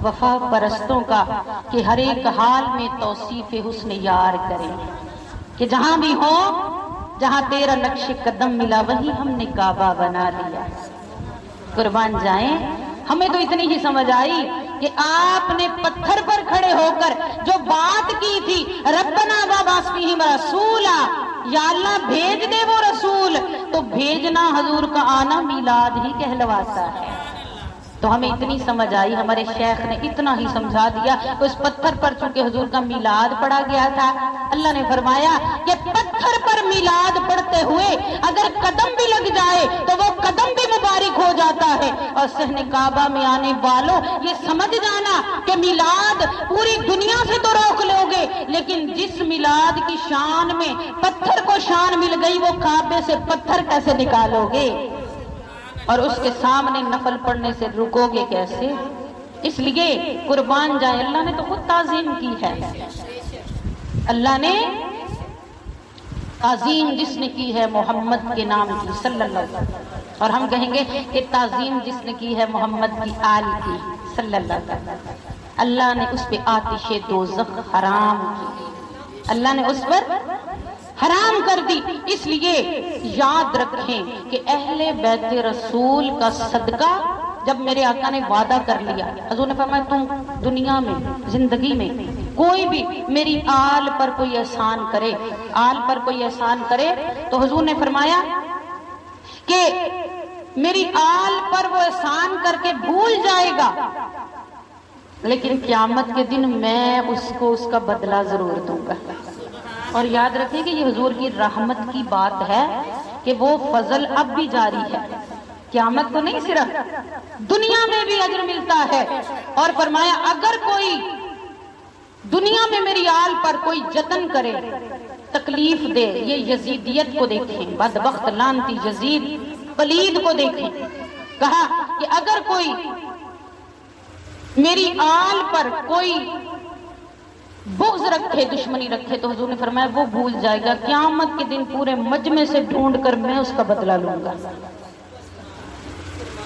وفا پرستوں کا کہ ہر ایک حال میں توصیف حسن یار کریں، کہ جہاں بھی ہو، جہاں تیرا نقش قدم ملا وہی ہم نے کعبہ بنا لیا۔ قربان جائیں، ہمیں تو اتنی ہی سمجھ آئی کہ آپ نے پتھر پر کھڑے ہو کر جو بات کی تھی ربنا وابعث فیہم رسولا، یا اللہ بھیج دے وہ رسول، تو بھیجنا حضور کا آنا میلاد ہی کہلواتا ہے۔ تو ہمیں اتنی سمجھ آئی، ہمارے شیخ نے اتنا ہی سمجھا دیا۔ اس پتھر پر چونکہ حضور کا میلاد پڑھا گیا تھا، اللہ نے فرمایا کہ پتھر پر میلاد پڑھتے ہوئے اگر قدم بھی لگ جائے تو وہ قدم بھی مبارک ہو جاتا ہے۔ اور صحن کعبہ میں آنے والوں یہ سمجھ جانا کہ میلاد پوری دنیا سے تو روک لو گے، لیکن جس میلاد کی شان میں پتھر کو شان مل گئی وہ کعبے سے پتھر کیسے نکالو گے؟ اور اس کے سامنے نفل پڑھنے سے رکو گے کیسے؟ اس لیے قربان جائے، اللہ نے تو خود تعظیم کی ہے، اللہ نے تعظیم جس نے کی ہے محمد کے نام کی صلی اللہ علیہ وسلم، اور ہم کہیں گے کہ تعظیم جس نے کی ہے محمد کی آل کی صلی اللہ علیہ وسلم، اللہ نے اس پہ آتش دوزخ حرام کی، اللہ نے اس پر حرام کر دی۔ اس لیے یاد رکھیں کہ اہل بیت رسول کا صدقہ، جب میرے آقا نے وعدہ کر لیا، حضور نے فرمایا تم دنیا میں زندگی میں کوئی بھی میری آل پر کوئی احسان کرے، آل پر کوئی احسان کرے، تو حضور نے فرمایا کہ میری آل پر وہ احسان کر کے بھول جائے گا، لیکن قیامت کے دن میں اس کو اس کا بدلہ ضرور دوں گا۔ اور یاد رکھیں کہ یہ حضور کی رحمت کی بات ہے کہ وہ فضل اب بھی جاری ہے، قیامت کو نہیں، صرف دنیا میں بھی اجر ملتا ہے۔ اور فرمایا اگر کوئی دنیا میں میری آل پر کوئی جتن کرے، تکلیف دے، یہ یزیدیت کو دیکھیں، بدبخت لعنتی یزید پلید کو دیکھیں، کہا کہ اگر کوئی میری آل پر کوئی بغض رکھے، دشمنی رکھے، تو حضور نے فرمایا وہ بھول جائے گا، قیامت کے دن پورے مجمع سے ڈھونڈ کر میں اس کا بدلہ لوں گا۔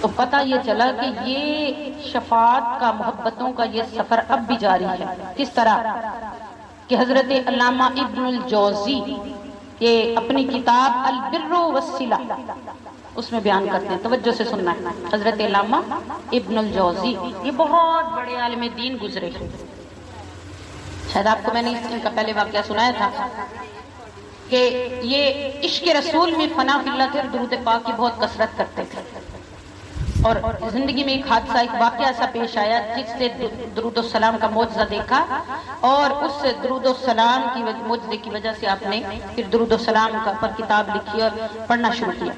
تو پتہ یہ چلا کہ یہ شفاعت کا، محبتوں کا یہ سفر اب بھی جاری ہے۔ کس طرح کہ حضرت علامہ ابن الجوزی یہ اپنی کتاب البر والصلہ اس میں بیان کرتے ہیں، توجہ سے سننا ہے۔ حضرت علامہ ابن الجوزی یہ بہت بڑے عالم دین گزرے ہیں، شاید آپ کو میں نے ان کا پہلے واقعہ سنایا تھا کہ یہ عشق رسول میں فنا فی اللہ تھے، درود پاک کی بہت کثرت کرتے تھے، اور زندگی میں ایک حادثہ، ایک واقعہ ایسا پیش آیا جس سے درود السلام کا معجزہ دیکھا، اور اس درود السلام کی معجزے کی وجہ سے آپ نے پھر درود السلام پر کتاب لکھی اور پڑھنا شروع کیا۔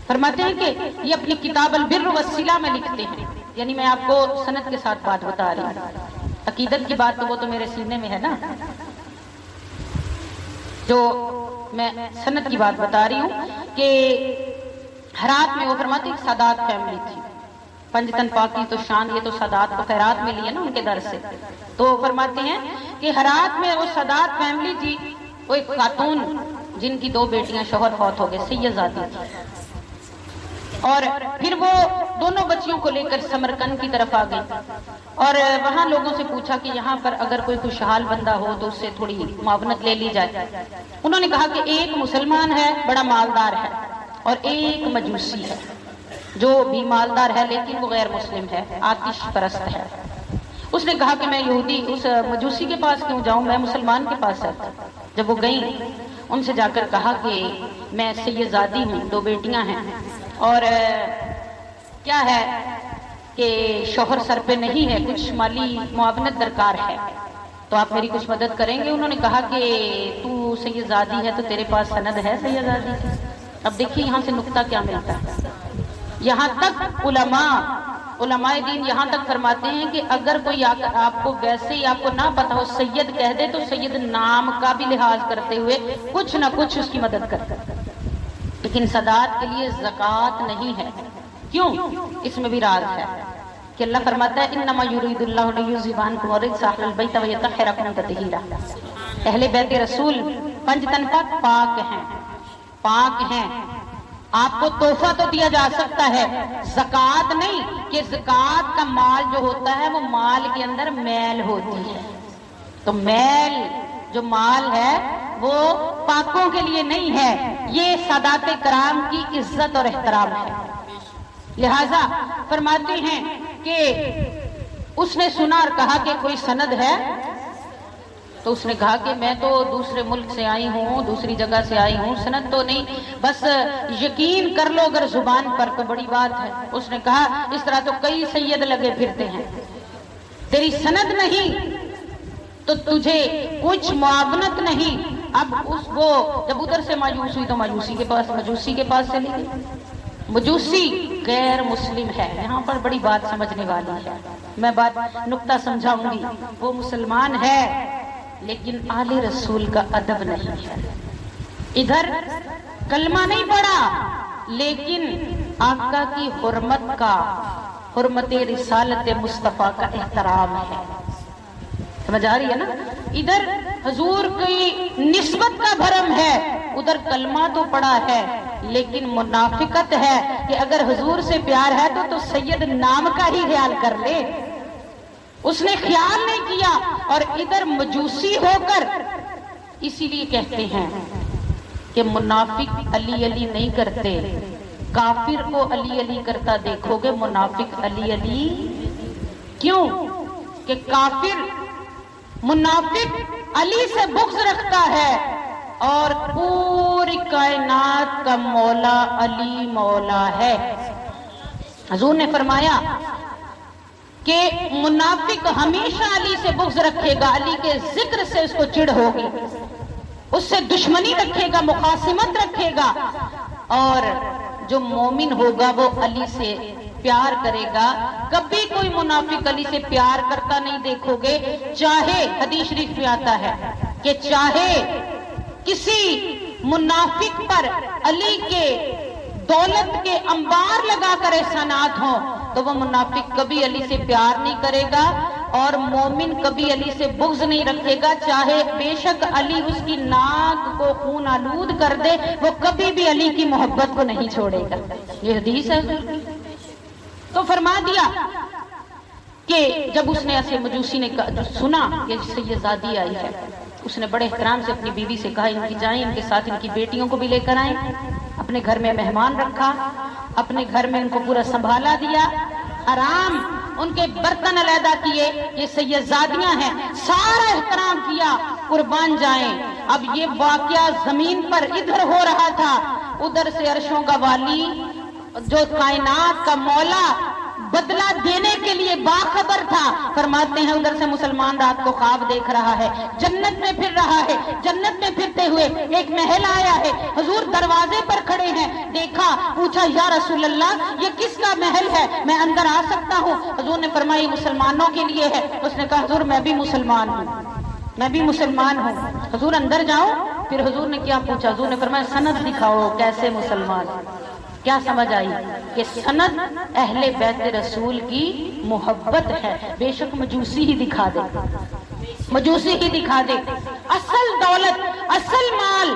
فرماتے ہیں کہ یہ اپنی کتاب البر والصلہ میں لکھتے ہیں، یعنی میں آپ کو سند کے ساتھ بات بتا رہی ہوں، عقیدت کی بات تو وہ تو میرے سینے میں ہے نا، جو میں سند کی بات بتا رہی ہوں کہ ہرات میں وہ فرماتے ہیں سادات فیملی تھی، پنجتن پاکی تو شان، یہ تو سادات کو خیرات میں لیے نا ان کے در سے، تو فرماتے ہیں کہ ہرات میں وہ سادات فیملی تھی، وہ ایک خاتون جن کی 2 بیٹیاں، شوہر فوت ہو گئے، سیدزادی تھی، اور پھر وہ دونوں بچیوں کو لے کر سمرقند کی طرف آ گئی، اور وہاں لوگوں سے پوچھا کہ یہاں پر اگر کوئی خوشحال بندہ ہو تو اس سے تھوڑی معاونت لے لی جائے۔ انہوں نے کہا کہ ایک مسلمان ہے، بڑا مالدار ہے، اور ایک مجوسی ہے جو بھی مالدار ہے لیکن وہ غیر مسلم ہے، آتش پرست ہے۔ اس نے کہا کہ میں یہودی اس مجوسی کے پاس کیوں جاؤں، میں مسلمان کے پاس آتا۔ جب وہ گئیں ان سے جا کر کہا کہ میں سیدزادی ہوں، 2 بیٹیاں ہیں، اور کیا ہے کہ شوہر سر پہ نہیں ہے، کچھ مالی معاونت درکار ہے، تو آپ میری کچھ مدد کریں گے؟ انہوں نے کہا کہ تو سیدزادی ہے تو تیرے پاس سند ہے سیدزادی کی؟ اب دیکھیے یہاں سے نقطہ کیا ملتا ہے، یہاں تک علماء دین یہاں تک فرماتے ہیں کہ اگر کوئی آپ کو ویسے ہی آپ کو نہ پتا ہو سید کہہ دے تو سید نام کا بھی لحاظ کرتے ہوئے کچھ نہ کچھ اس کی مدد کرتا ہے، لیکن سادات کے لیے زکوٰۃ نہیں ہے۔ کیوں؟ اس میں بھی راز ہے کہ اللہ فرماتا ہے انما یرید اللہ لیذھب عنکم الرجس اہل البیت ویطہرکم تطہیرا، اہل بیت رسول پنجتن پاک ہیں، آپ کو تحفہ تو دیا جا سکتا ہے، زکوٰۃ نہیں، کہ زکوٰۃ کا مال جو ہوتا ہے وہ مال کے اندر میل ہوتی ہے، تو میل جو مال ہے وہ پاکوں کے لیے نہیں ہے، یہ سادات کرام کی عزت اور احترام ہے۔ لہذا فرماتے ہیں کہ اس نے سنا اور کہا کہ کوئی سند ہے، تو اس نے کہا کہ میں تو دوسرے ملک سے آئی ہوں، دوسری جگہ سے آئی ہوں، سند تو نہیں، بس یقین کر لو اگر زبان پر تو بڑی بات ہے۔ اس نے کہا اس طرح تو کئی سید لگے پھرتے ہیں، تیری سند نہیں تو تجھے کچھ معاونت نہیں۔ اب اس کو جب ادھر سے مایوس ہوئی تو مجوسی کے پاس چلی گئی۔ مجوسی غیر مسلم ہے، یہاں پر بڑی بات سمجھنے والی ہے، میں بات نقطہ سمجھاؤں گی۔ وہ مسلمان ہے لیکن آل رسول کا ادب نہیں ہے، ادھر کلمہ نہیں پڑھا لیکن آقا کی حرمت کا، حرمت رسالت مصطفیٰ کا احترام ہے، سمجھ آ رہی ہے نا؟ ادھر حضور کی نسبت کا بھرم ہے، ادھر کلمہ تو پڑا ہے لیکن منافقت ہے کہ اگر حضور سے پیار ہے تو سید نام کا ہی خیال کر لے، اس نے خیال نہیں کیا۔ اور ادھر مجوسی ہو کر، اسی لیے کہتے ہیں کہ منافق علی علی نہیں کرتے، کافر کو علی علی کرتا دیکھو گے، منافق علی علی کیوں؟ کہ کافر منافق علی سے بغض رکھتا ہے اور پوری کائنات کا مولا علی مولا ہے۔ حضور نے فرمایا کہ منافق ہمیشہ علی سے بغض رکھے گا، علی کے ذکر سے اس کو چڑ ہوگی، اس سے دشمنی رکھے گا، مخاصمت رکھے گا، اور جو مومن ہوگا وہ علی سے پیار کرے گا۔ کبھی کوئی منافق علی سے پیار کرتا نہیں دیکھو گے، چاہے حدیث شریف میں آتا ہے کہ چاہے کسی منافق پر علی کے دولت کے انبار لگا کر احسانات ہوں تو وہ منافق کبھی علی سے پیار نہیں کرے گا، اور مومن کبھی علی سے بغض نہیں رکھے گا، چاہے بے شک علی اس کی ناک کو خون آلود کر دے، وہ کبھی بھی علی کی محبت کو نہیں چھوڑے گا۔ یہ حدیث ہے۔ تو فرما دیا کہ جب اس نے ایسے مجوسی نے سنا کہ سیدزادی آئی ہے، اس نے بڑے احترام سے اپنی بیوی سے کہا ان کی جائیں، ان کے ساتھ ان کی بیٹیوں کو بھی لے کر آئیں، اپنے گھر میں مہمان رکھا، اپنے گھر میں ان کو پورا سنبھالا دیا، آرام، ان کے برتن علیحدہ کیے، یہ سیدزادیاں ہیں، سارا احترام کیا، قربان جائیں۔ اب یہ واقعہ زمین پر ادھر ہو رہا تھا، ادھر سے عرشوں کا والی جو کائنات کا مولا بدلہ دینے کے لیے باخبر تھا۔ فرماتے ہیں ادھر سے مسلمان رات کو خواب دیکھ رہا ہے، جنت میں پھر رہا ہے، جنت میں پھرتے ہوئے ایک محل آیا ہے، حضور دروازے پر کھڑے ہیں، دیکھا، پوچھا یا رسول اللہ یہ کس کا محل ہے، میں اندر آ سکتا ہوں؟ حضور نے فرمایا مسلمانوں کے لیے ہے۔ اس نے کہا حضور میں بھی مسلمان ہوں، میں بھی مسلمان ہوں، حضور اندر جاؤ؟ پھر حضور نے کیا پوچھا؟ حضور نے فرمایا سند دکھاؤ کیسے مسلمان۔ کیا سمجھ آئی کہ سند اہل بیت رسول کی محبت ہے، بے شک مجوسی ہی دکھا دے، مجوسی ہی دکھا دے، اصل دولت، اصل مال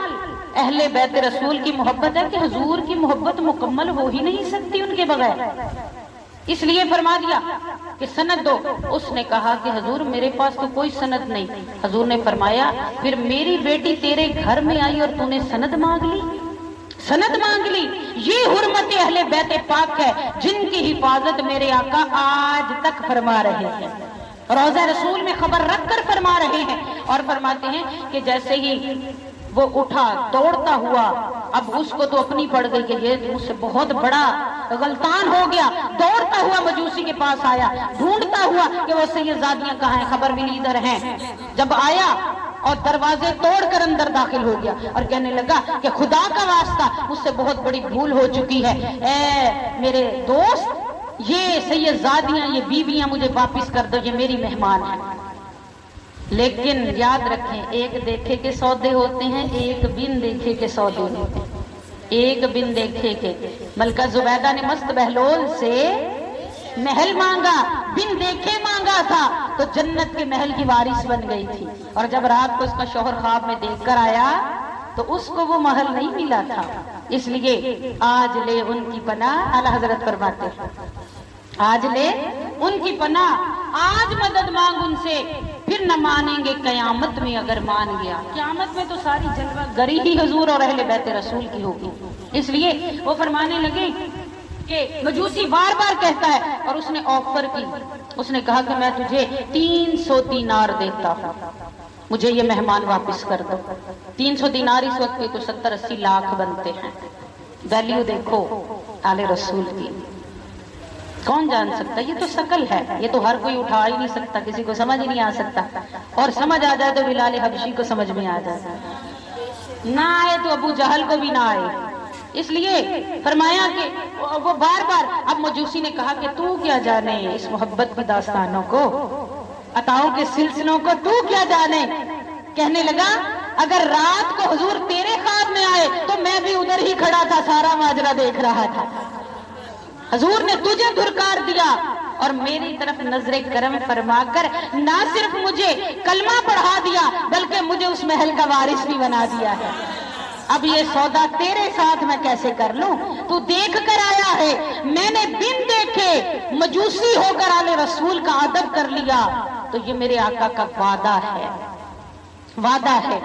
اہل بیت رسول کی محبت ہے، کہ حضور کی محبت مکمل ہو ہی نہیں سکتی ان کے بغیر، اس لیے فرما دیا کہ سند دو۔ اس نے کہا کہ حضور میرے پاس تو کوئی سند نہیں۔ حضور نے فرمایا پھر میری بیٹی تیرے گھر میں آئی اور تو نے سند مانگ لی، سند مانگ لی۔ یہ حرمت اہل بیت پاک ہے جن کی حفاظت میرے آقا آج تک فرما رہے ہیں، روضہ رسول میں خبر رکھ کر فرما رہے ہیں، اور فرماتے ہیں کہ جیسے ہی وہ اٹھا دوڑتا ہوا، اب اس کو تو اپنی پڑ گئی کہ یہ مجھ سے بہت بڑا غلطان ہو گیا، دوڑتا ہوا مجوسی کے پاس آیا، ڈھونڈتا ہوا کہ وہ سیدزادیاں کہاں ہیں، خبر ملی ادھر ہیں۔ جب آیا اور دروازے توڑ کر اندر داخل ہو گیا اور کہنے لگا کہ خدا کا واسطہ مجھ سے بہت بڑی بھول ہو چکی ہے، اے میرے دوست یہ سیدزادیاں، یہ بیویاں مجھے واپس کر دو، یہ میری مہمان ہیں۔ لیکن یاد رکھیں ایک دیکھے کے سودے ہوتے ہیں، ایک بن دیکھے کے سودے ہوتے ہیں، ایک بن دیکھے کے۔ ملکہ زبیدہ نے مست بہلول سے محل مانگا، بن دیکھے مانگا تھا تو جنت کے محل کی وارث بن گئی تھی، اور جب رات کو اس کا شوہر خواب میں دیکھ کر آیا تو اس کو وہ محل نہیں ملا تھا، اس لیے آج لے ان کی پناہ، اعلیٰ حضرت فرماتے ہیں آج لے ان کی پناہ، آج مدد مانگ ان سے، پھر نہ مانیں گے قیامت میں اگر مان گیا۔ قیامت میں تو ساری جلوہ گری ہی حضور اور اہل بیت رسول کی ہوگی، اس لیے وہ فرمانے لگے کہ مجوسی بار بار کہتا ہے، اور اس نے آفر کی، اس نے کہا کہ میں تجھے 300 دینار دیتا ہوں، مجھے یہ مہمان واپس کر دو۔ 300 دینار اس وقت کے تو 70-80 لاکھ بنتے ہیں۔ ویلیو دیکھو آل رسول کی، کون جان سکتا؟ یہ تو شکل ہے، یہ تو ہر کوئی اٹھا ہی نہیں سکتا، کسی کو سمجھ ہی نہیں آ سکتا، اور سمجھ آ جائے تو بلال حبشی کو سمجھ میں آ جائے، نہ آئے تو ابو جہل کو بھی نہ آئے۔ اس لیے فرمایا کہ وہ بار بار، اب مجوسی نے کہا کہ تو کیا جانے اس محبت کی داستانوں کو، عطاؤں کے سلسلوں کو، تو کیا جانے؟ کہنے لگا اگر رات کو حضور تیرے خواب میں آئے تو میں بھی ادھر ہی کھڑا تھا، سارا ماجرا دیکھ رہا تھا۔ حضور نے تجھے دھرکار دیا اور میری طرف نظر کرم فرما کر نہ صرف مجھے کلمہ پڑھا دیا بلکہ مجھے اس محل کا وارث بھی بنا دیا ہے۔ اب یہ سودا تیرے ساتھ میں کیسے کر لوں؟ تو دیکھ کر آیا ہے، میں نے بن دیکھے مجوسی ہو کر آل رسول کا ادب کر لیا، تو یہ میرے آقا کا وعدہ ہے، وعدہ ہے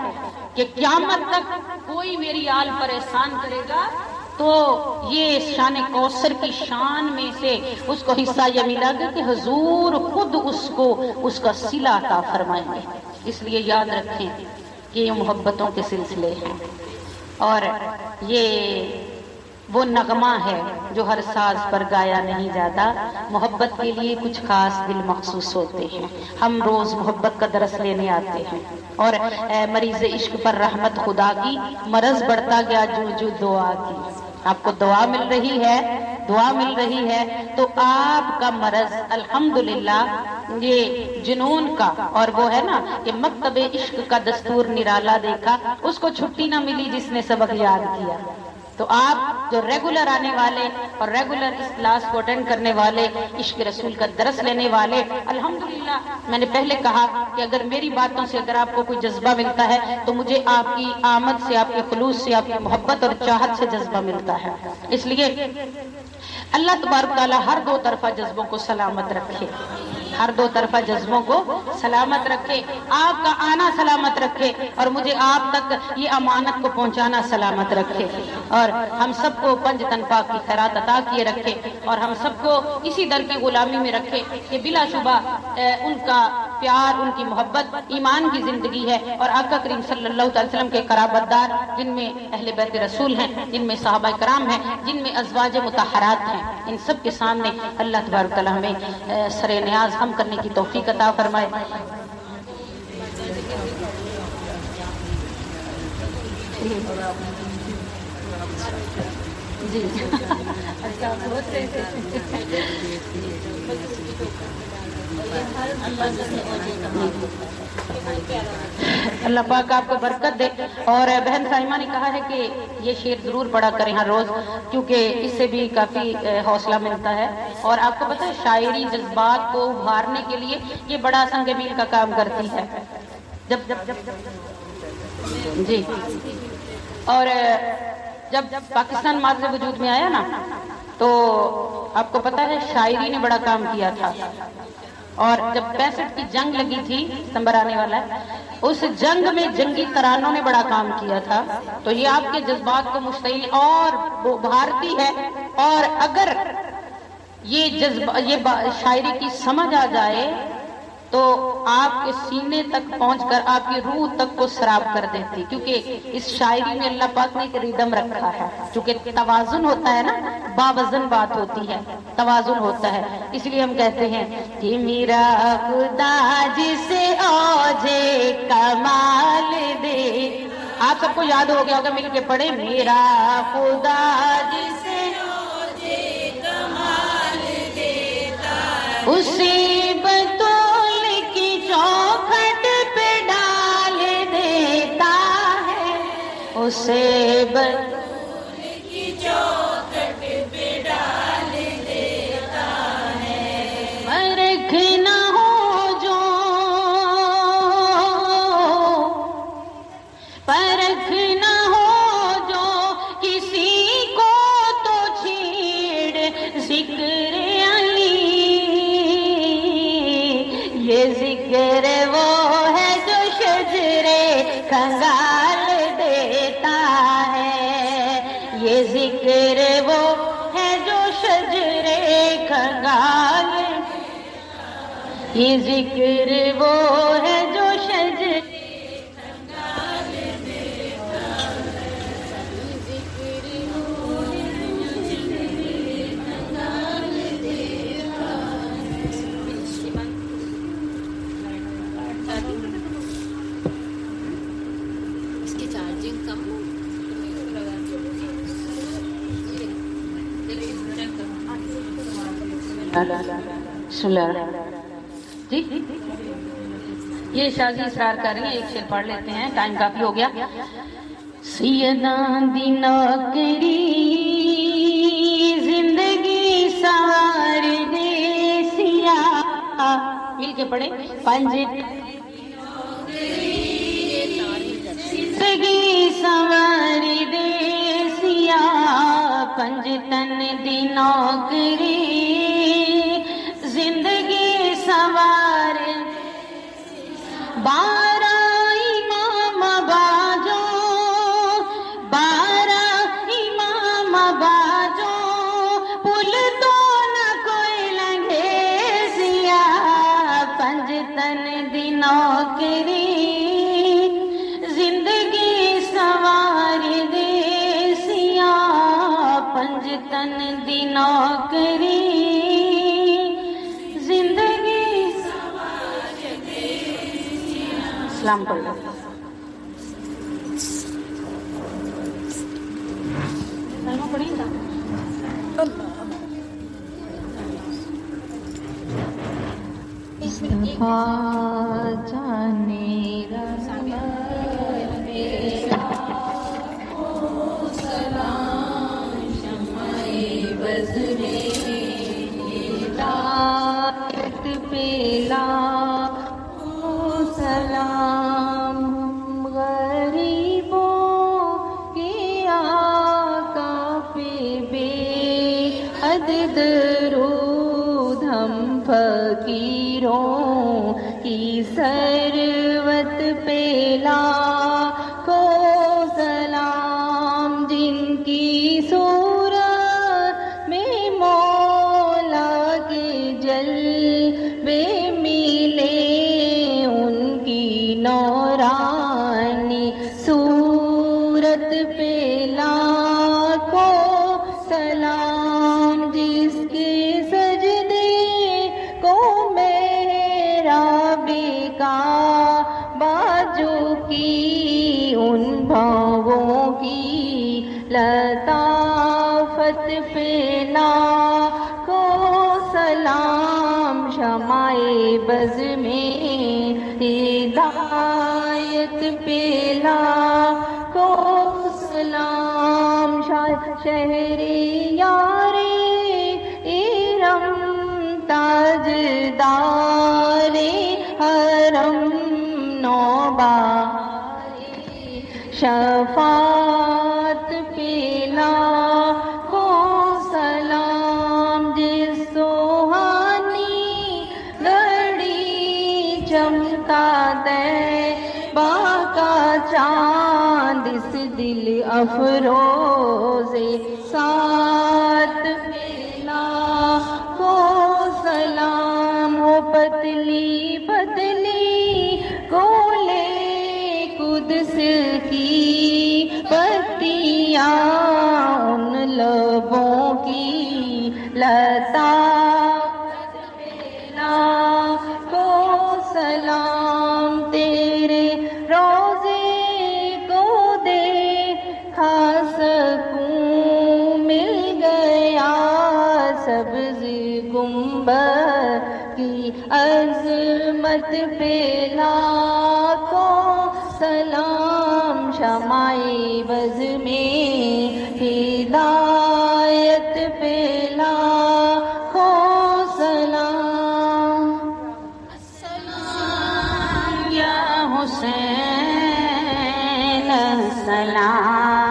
کہ قیامت تک کوئی میری آل پر احسان کرے گا تو یہ شان کوثر کی شان میں سے اس کو حصہ یہ ملا گا کہ حضور خود اس کو اس کا صلہ عطا فرمائیں گے۔ اس لیے یاد رکھیں کہ یہ محبتوں کے سلسلے ہیں، اور یہ وہ نغمہ ہے جو ہر ساز پر گایا نہیں جاتا۔ محبت کے لیے کچھ خاص دل مخصوص ہوتے ہیں۔ ہم روز محبت کا درس لینے آتے ہیں، اور مریض عشق پر رحمت خدا کی، مرض بڑھتا گیا جو جو دعا کی۔ آپ کو دعا مل رہی ہے، دعا مل رہی ہے تو آپ کا مرض الحمدللہ یہ جنون کا، اور وہ ہے نا کہ مکتب عشق کا دستور نرالا دیکھا، اس کو چھٹی نہ ملی جس نے سبق یاد کیا۔ تو آپ جو ریگولر آنے والے اور ریگولر اس کلاس کو اٹینڈ کرنے والے، عشق رسول کا درس لینے والے، الحمدللہ میں نے پہلے کہا کہ اگر میری باتوں سے اگر آپ کو کوئی جذبہ ملتا ہے تو مجھے آپ کی آمد سے، آپ کے خلوص سے، آپ کی محبت اور چاہت سے جذبہ ملتا ہے۔ اس لیے اللہ تبارک تعالیٰ ہر دو طرفہ جذبوں کو سلامت رکھے، ہر دو طرفہ جذبوں کو سلامت رکھے، آپ کا آنا سلامت رکھے، اور مجھے آپ تک یہ امانت کو پہنچانا سلامت رکھے، اور ہم سب کو پنج تن پاک کی خیرات عطا کیے رکھے، اور ہم سب کو اسی در کی غلامی میں رکھے کہ بلا شبہ ان کا پیار، ان کی محبت ایمان کی زندگی ہے، اور آقا کریم صلی اللہ علیہ وسلم کے قرابت دار جن میں اہل بیت رسول ہیں، جن میں صحابہ کرام ہیں، جن میں ازواج مطہرات ہیں، ان سب کے سامنے اللہ تبارک تعالیٰ ہمیں سر نیاز ہم کرنے کی توفیق عطا فرمائے۔ جی اللہ پاک آپ کو برکت دے۔ اور بہن سائمہ نے کہا ہے کہ یہ شعر ضرور پڑھا کریں ہر روز، کیونکہ اس سے بھی کافی حوصلہ ملتا ہے، اور آپ کو پتہ ہے شاعری جذبات کو ابھارنے کے لیے یہ بڑا سنگ میل کا کام کرتی ہے۔ جی، اور جب پاکستان معاذ وجود میں آیا نا تو آپ کو پتہ ہے شاعری نے بڑا کام کیا تھا، اور جب 65 کی جنگ لگی تھی، ستمبر آنے والا ہے، اس جنگ میں جنگی ترانوں نے بڑا کام کیا تھا، تو یہ آپ کے جذبات کو مشتعل اور ابھارتی ہے، اور اگر یہ شاعری کی سمجھ آ جائے تو آپ کے سینے تک پہنچ کر آپ کی روح تک کو سراب کر دیتی، کیونکہ اس شاعری میں اللہ پاک نے ایک ریدم رکھا ہے، چونکہ توازن ہوتا ہے نا، باوزن بات ہوتی ہے، توازن ہوتا ہے، اس لیے ہم کہتے ہیں کہ میرا خدا جسے اوجے کمال دے، آپ سب کو یاد ہو گیا ہوگا، مل کے پڑھیں، میرا خدا جسے اوجے کمال دیتا ہے، اسی چوکھٹ پہ ڈال دیتا ہے، اسے بطول کی چوکھٹ پہ ڈال دیتا ہے، فرق نہ ہو جو، فرق نہ ہو جو کسی کو تو چھیڑ ذکر علی، یہ ذکر وہ ہے جو شجرے کنگال دیتا ہے، یہ ذکر وہ ہے جو شجرے کنگال، یہ ذکر وہ ہے جو شجرے جی یہ شازی اسرار کر رہی ہیں، ایک شعر پڑھ لیتے ہیں، ٹائم کافی ہو گیا۔ سیداں دی نوکری زندگی سوار دے سیا، مل کے پڑھیں، پنج زندگی سوار دے سیا، پنج تن دی نوکری زندگی سوار، بارہ امام باجو، بارہ امام باجو، پل تو نہ کوئی لنگے سیا، پنج تن دی نوکری زندگی سوار دے سیا، پنج تن دی نوکری زندگی سوار دے سیا۔ اسلام پڑھ لو۔ پڑھیں گا جانے پیلا سلام، غریبوں کی آقا پہ بے حد درود، ہم فقیروں کی ثروت پیلا کو سلام، جن کی صورت میں مولا کے جلوے ملے، ان کی نورانی صورت پہ لاکھوں سلام، جس کے سجدے کو محراب کعبہ جھکی، ان بھاؤں کی لطافت پہ لاکھوں سلام، شمع بز میں ہدایت پہ لاکھوں سلام، شہر یار ارم تاجدار حرم نوبہار شفاعت پہ لاکھوں سلام، جس سوہانی گھڑی چمکا دے باقا چاند، اس دل افروز ساتھ پہ لاکھوں سلام، ہو پتلی پتلی گولے قدس کی پتیاں، ان لبوں کی لطافت پہ لاکھوں سلام، تیرے روضے کو دیکھا سکون مل گیا، سبز گنبد کی عظمت پہ لاکھوں سلام، شمع بز میں ہدایت پہ لاکھوں سلام، السلام یا حسین، السلام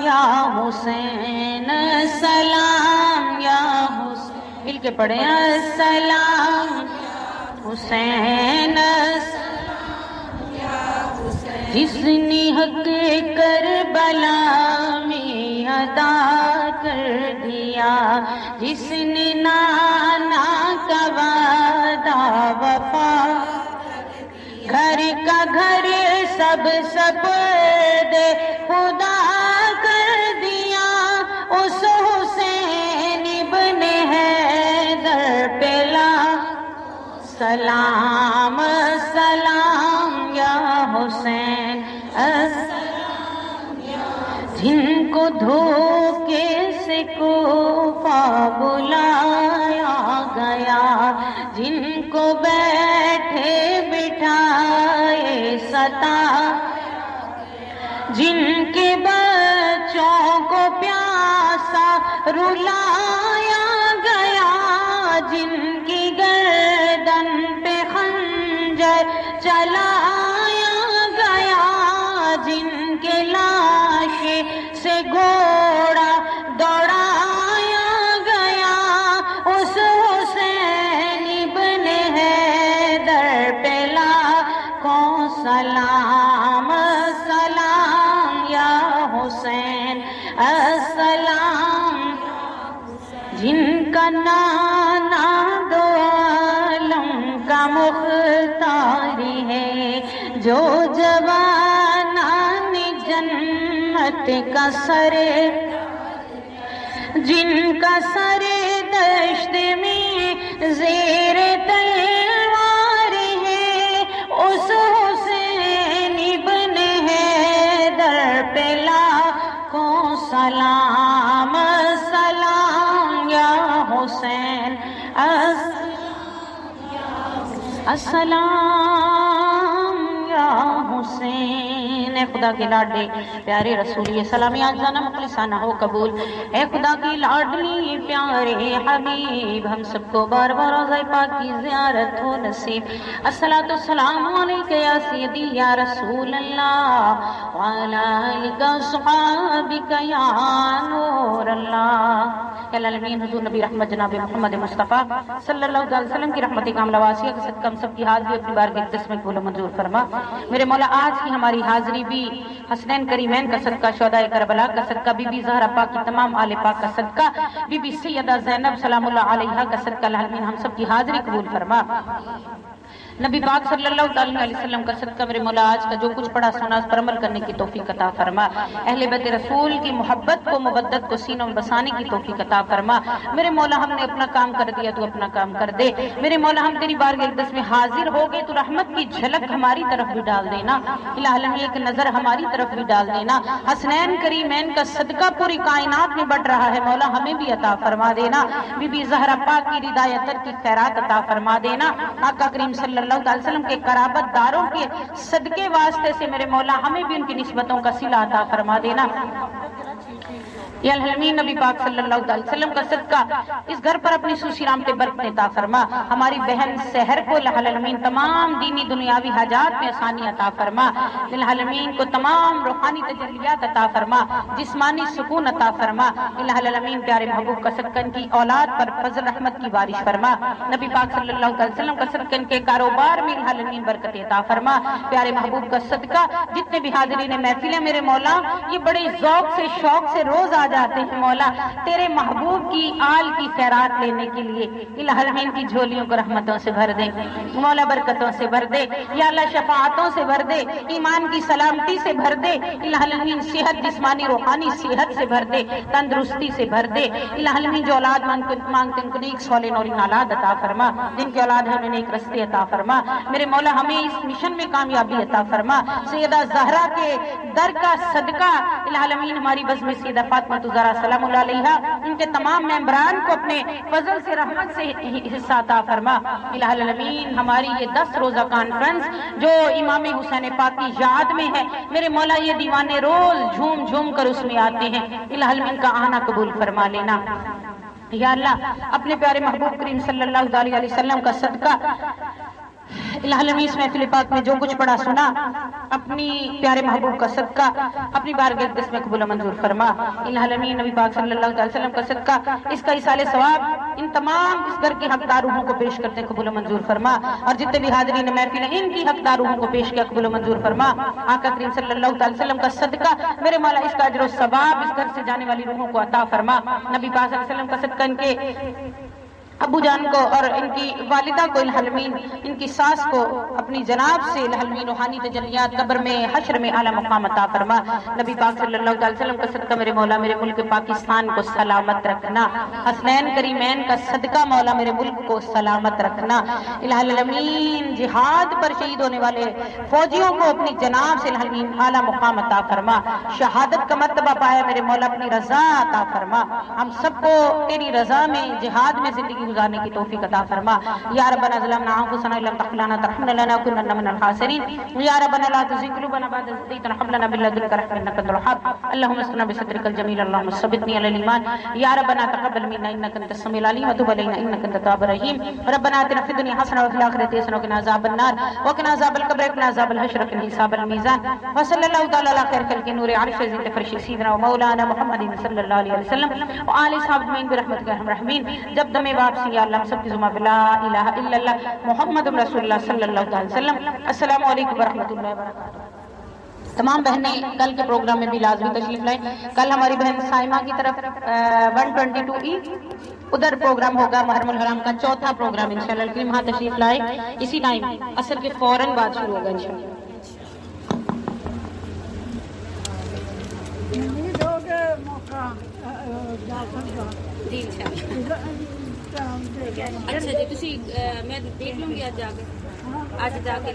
یا حسین، السلام یا حسین، مل کے پڑھیں، السلام حسین، جس نے حق کربلا میں ادا کر دیا، جس نے نانا کا وعدہ وفا، گھر کا گھر سب سپرد خدا کر دیا، اس حسین ابن حیدر پہ سلام، سلام یا حسین، جن کو دھوکے سے کوفہ بلا جن کے بچوں کو پیاسا رلایا گیا، جن کی گردن پہ خنجر چلایا گیا، جن کے لاشے سے گھوڑا دوڑایا گیا، اس حسین ابن حیدر پہ لاکھوں سلام سلام یا حسین السلام، جن کا نانا دو عالم کا مختاری ہے، جو جوانان جنت کا سر، جن کا سر دشت میں زیر تلوار ہے، اس حسین ابن حیدر پہ لاکھوں سلام سلام یا حسین السلام یا حسین۔ اے خدا کے لاڈلے پیارے رسول، یہ سلامی آجانا مخلصانہ ہو قبول۔ اے خدا کی لاڈلی پیارے حبیب، ہم سب کو بار بار روضہ پاک کی زیارت ہو نصیب۔ الصلاۃ والسلام علیک یا سیدی یا رسول اللہ، وعلی آلک وصحابک یا نور اللہ۔ یا العالمین حضور نبی رحمت جناب محمد مصطفیٰ صلی اللہ علیہ وسلم کی رحمت کاملہ واسعہ کے صدقہ ہم سب کی حاضری اپنی بارگاہ اقدس میں قبول و منظور فرما۔ میرے مولا آج کی ہماری حاضری بھی حسنین کریمین کا صدقہ، شہداء کربلا کا صدقہ، بی بی زہرا پاک کی تمام آل پاک کا صدقہ، بی بی سیدہ زینب سلام اللہ علیہا کا صدقہ، العالمین ہم سب کی حاضری قبول فرما۔ نبی پاک صلی اللہ علیہ وسلم کا صدقہ میرے مولا آج کا جو کچھ پڑھا سنا اس پر عمل کرنے کی توفیق عطا فرما۔ اہل بیت رسول کی محبت کو، مودت کو سینوں میں بسانے کی توفیق عطا فرما۔ میرے مولا ہم نے اپنا کام کر دیا، تو اپنا کام کر دے۔ میرے مولا ہم تیری بارگاہ اقدس میں حاضر ہو گئے، تو رحمت کی جھلک ہماری طرف بھی ڈال دینا، الہ العالمین ایک نظر ہماری طرف بھی ڈال دینا۔ حسنین کریمین کا صدقہ پوری کائنات میں بڑھ رہا ہے، مولا ہمیں بھی عطا فرما دینا۔ بی بی زہرا پاک کی ردایت کی خیرات عطا فرما دینا۔ آقا کریم صلی اللہ علیہ وسلم کے قرابت داروں کے صدقے واسطے سے میرے مولا ہمیں بھی ان کی نسبتوں کا صلہ عطا فرما دینا۔ یا العالمین نبی پاک صلی اللہ علیہ وسلم کا صدقہ اس گھر پر اپنی سوسی رحمت برکت عطا فرما۔ ہماری بہن سحر کو الہ العالمین تمام دینی دنیاوی حاجات میں آسانی عطا فرما، الہ العالمین کو تمام روحانی تجلیات عطا فرما، جسمانی سکون عطا فرما، الہ العالمین پیارے محبوب کا صدقہ ان کی اولاد پر فضل رحمت کی بارش فرما۔ نبی پاک صلی اللہ علیہ وسلم کا صدقہ ان کے کاروبار میں الہ العالمین برکت عطا فرما۔ پیارے محبوب کا صدقہ جتنے بھی حاضرین محفلیں میرے مولا یہ بڑے ذوق سے شوق سے روز آ جاتے ہیں مولا تیرے محبوب کی آل کی خیرات لینے کے لیے، الہ العالمین کی جھولیوں کو رحمتوں سے بھر دے مولا، برکتوں سے بھر دے یا اللہ، شفاعتوں سے بھر دے، ایمان کی سلامتی سے بھر دے الہ العالمین، صحت جسمانی روحانی صحت سے بھر دے، تندرستی سے بھر دے الہ العالمین۔ جو اولاد مانگتے ان کو نیک صالح نورین اولاد عطا فرما، جن کی اولاد ہے انہیں نیک رستے عطا فرما۔ میرے مولا ہمیں اس مشن میں کامیابی عطا فرما۔ سیدہ زہرا کے در کا صدقہ الہ العالمین ہماری بزم سیدہ فاطمہ زہرا سلام اللہ علیہا، ان کے تمام ممبران کو اپنے فضل سے رحمت سے حصہ عطا فرما۔ الہ العالمین ہماری یہ 10 روزہ کانفرنس جو امام حسین پاک کی یاد میں ہے میرے مولا، یہ دیوانے روز جھوم جھوم کر اس میں آتے ہیں، الہ العالمین کا آنا قبول فرما لینا۔ یا اللہ اپنے پیارے محبوب کریم صلی اللہ علیہ وسلم کا صدقہ الہ العالمین اس محفل پاک میں جو کچھ پڑھا سنا اپنی پیارے محبوب کا صدقہ اپنی بارگاہ اقدس میں قبول و منظور فرما۔ الہ العالمین نبی پاک صلی اللہ علیہ وسلم کا صدقہ اس کا ایصال ثواب ان تمام اس گھر کے حقدار روحوں کو پیش کرتے قبول و منظور فرما، اور جتنے بھی حاضرین محفل ہیں ان کی حقدار روحوں کو پیش کیا قبول و منظور فرما۔ آقا کریم صلی اللہ علیہ وسلم کا صدقہ میرے مولا اس کا اجر و ثواب اس گھر سے جانے والی روحوں کو عطا فرما۔ نبی پاک صلی اللہ علیہ وسلم کا صدقہ ان کے ابو جان کو اور ان کی والدہ کو الہ العالمین، ان کی ساس کو اپنی جناب سے الہ العالمین روحانی تجلیات قبر میں حشر میں اعلیٰ مقام عطا فرما۔ نبی پاک صلی اللہ علیہ وسلم کا صدقہ میرے مولا میرے ملک پاکستان کو سلامت رکھنا، حسنین کریمین کا صدقہ مولا میرے ملک کو سلامت رکھنا، الہ العالمین جہاد پر شہید ہونے والے فوجیوں کو اپنی جناب سے الہ العالمین اعلیٰ مقام عطا فرما، شہادت کا مرتبہ پایا میرے مولا اپنی رضا عطا فرما۔ ہم سب کو تیری رضا میں جہاد میں زندگی گزارنے کی توفیق عطا فرما یا ربنا ظلمنا انفسنا ان لم تغفر لنا وترحمنا لنكونن من الخاسرين یا ربنا لا تزغ قلوبنا بعد إذ هديتنا وهب لنا من لدنك رحمة إنك أنت الوهاب اللهم اسقنا بسترك الجميل اللهم ثبتني على الإيمان يا ربنا تقبل منا إنك أنت السميع العليم وتب علينا إنك أنت التواب الرحيم ربنا آتنا في الدنيا حسنة وفي الآخرة حسنة وقنا عذاب النار وقنا عذاب القبر وقنا عذاب الحشر وقنا حساب الميزان وصلى الله تعالى على خير خلق نور عرش عزيز فرش سيدنا ومولانا محمد صلی اللہ علیہ وسلم وآل صحابہ اجمعین برحمتک ارحم الراحمین جب دم واپسی یا اللہ ہم سب کی زبان پہ لا الہ الا اللہ محمد رسول اللہ صلی اللہ علیہ وسلم السلام علیکم ورحمۃ اللہ وبرکاتہ تمام بہنیں کل کے پروگرام میں بھی لازمی تشریف لائیں کل ہماری بہن سائمہ کی طرف 122E ادھر پروگرام ہوگا محرم الحرام کا چوتھا پروگرام انشاءاللہ الکریم وہاں تشریف لائیں اسی ٹائم عصر کے فوراً بعد شروع ہوگا انشاءاللہ جی اچھا جی میں دیکھ لوں گی آج جا کے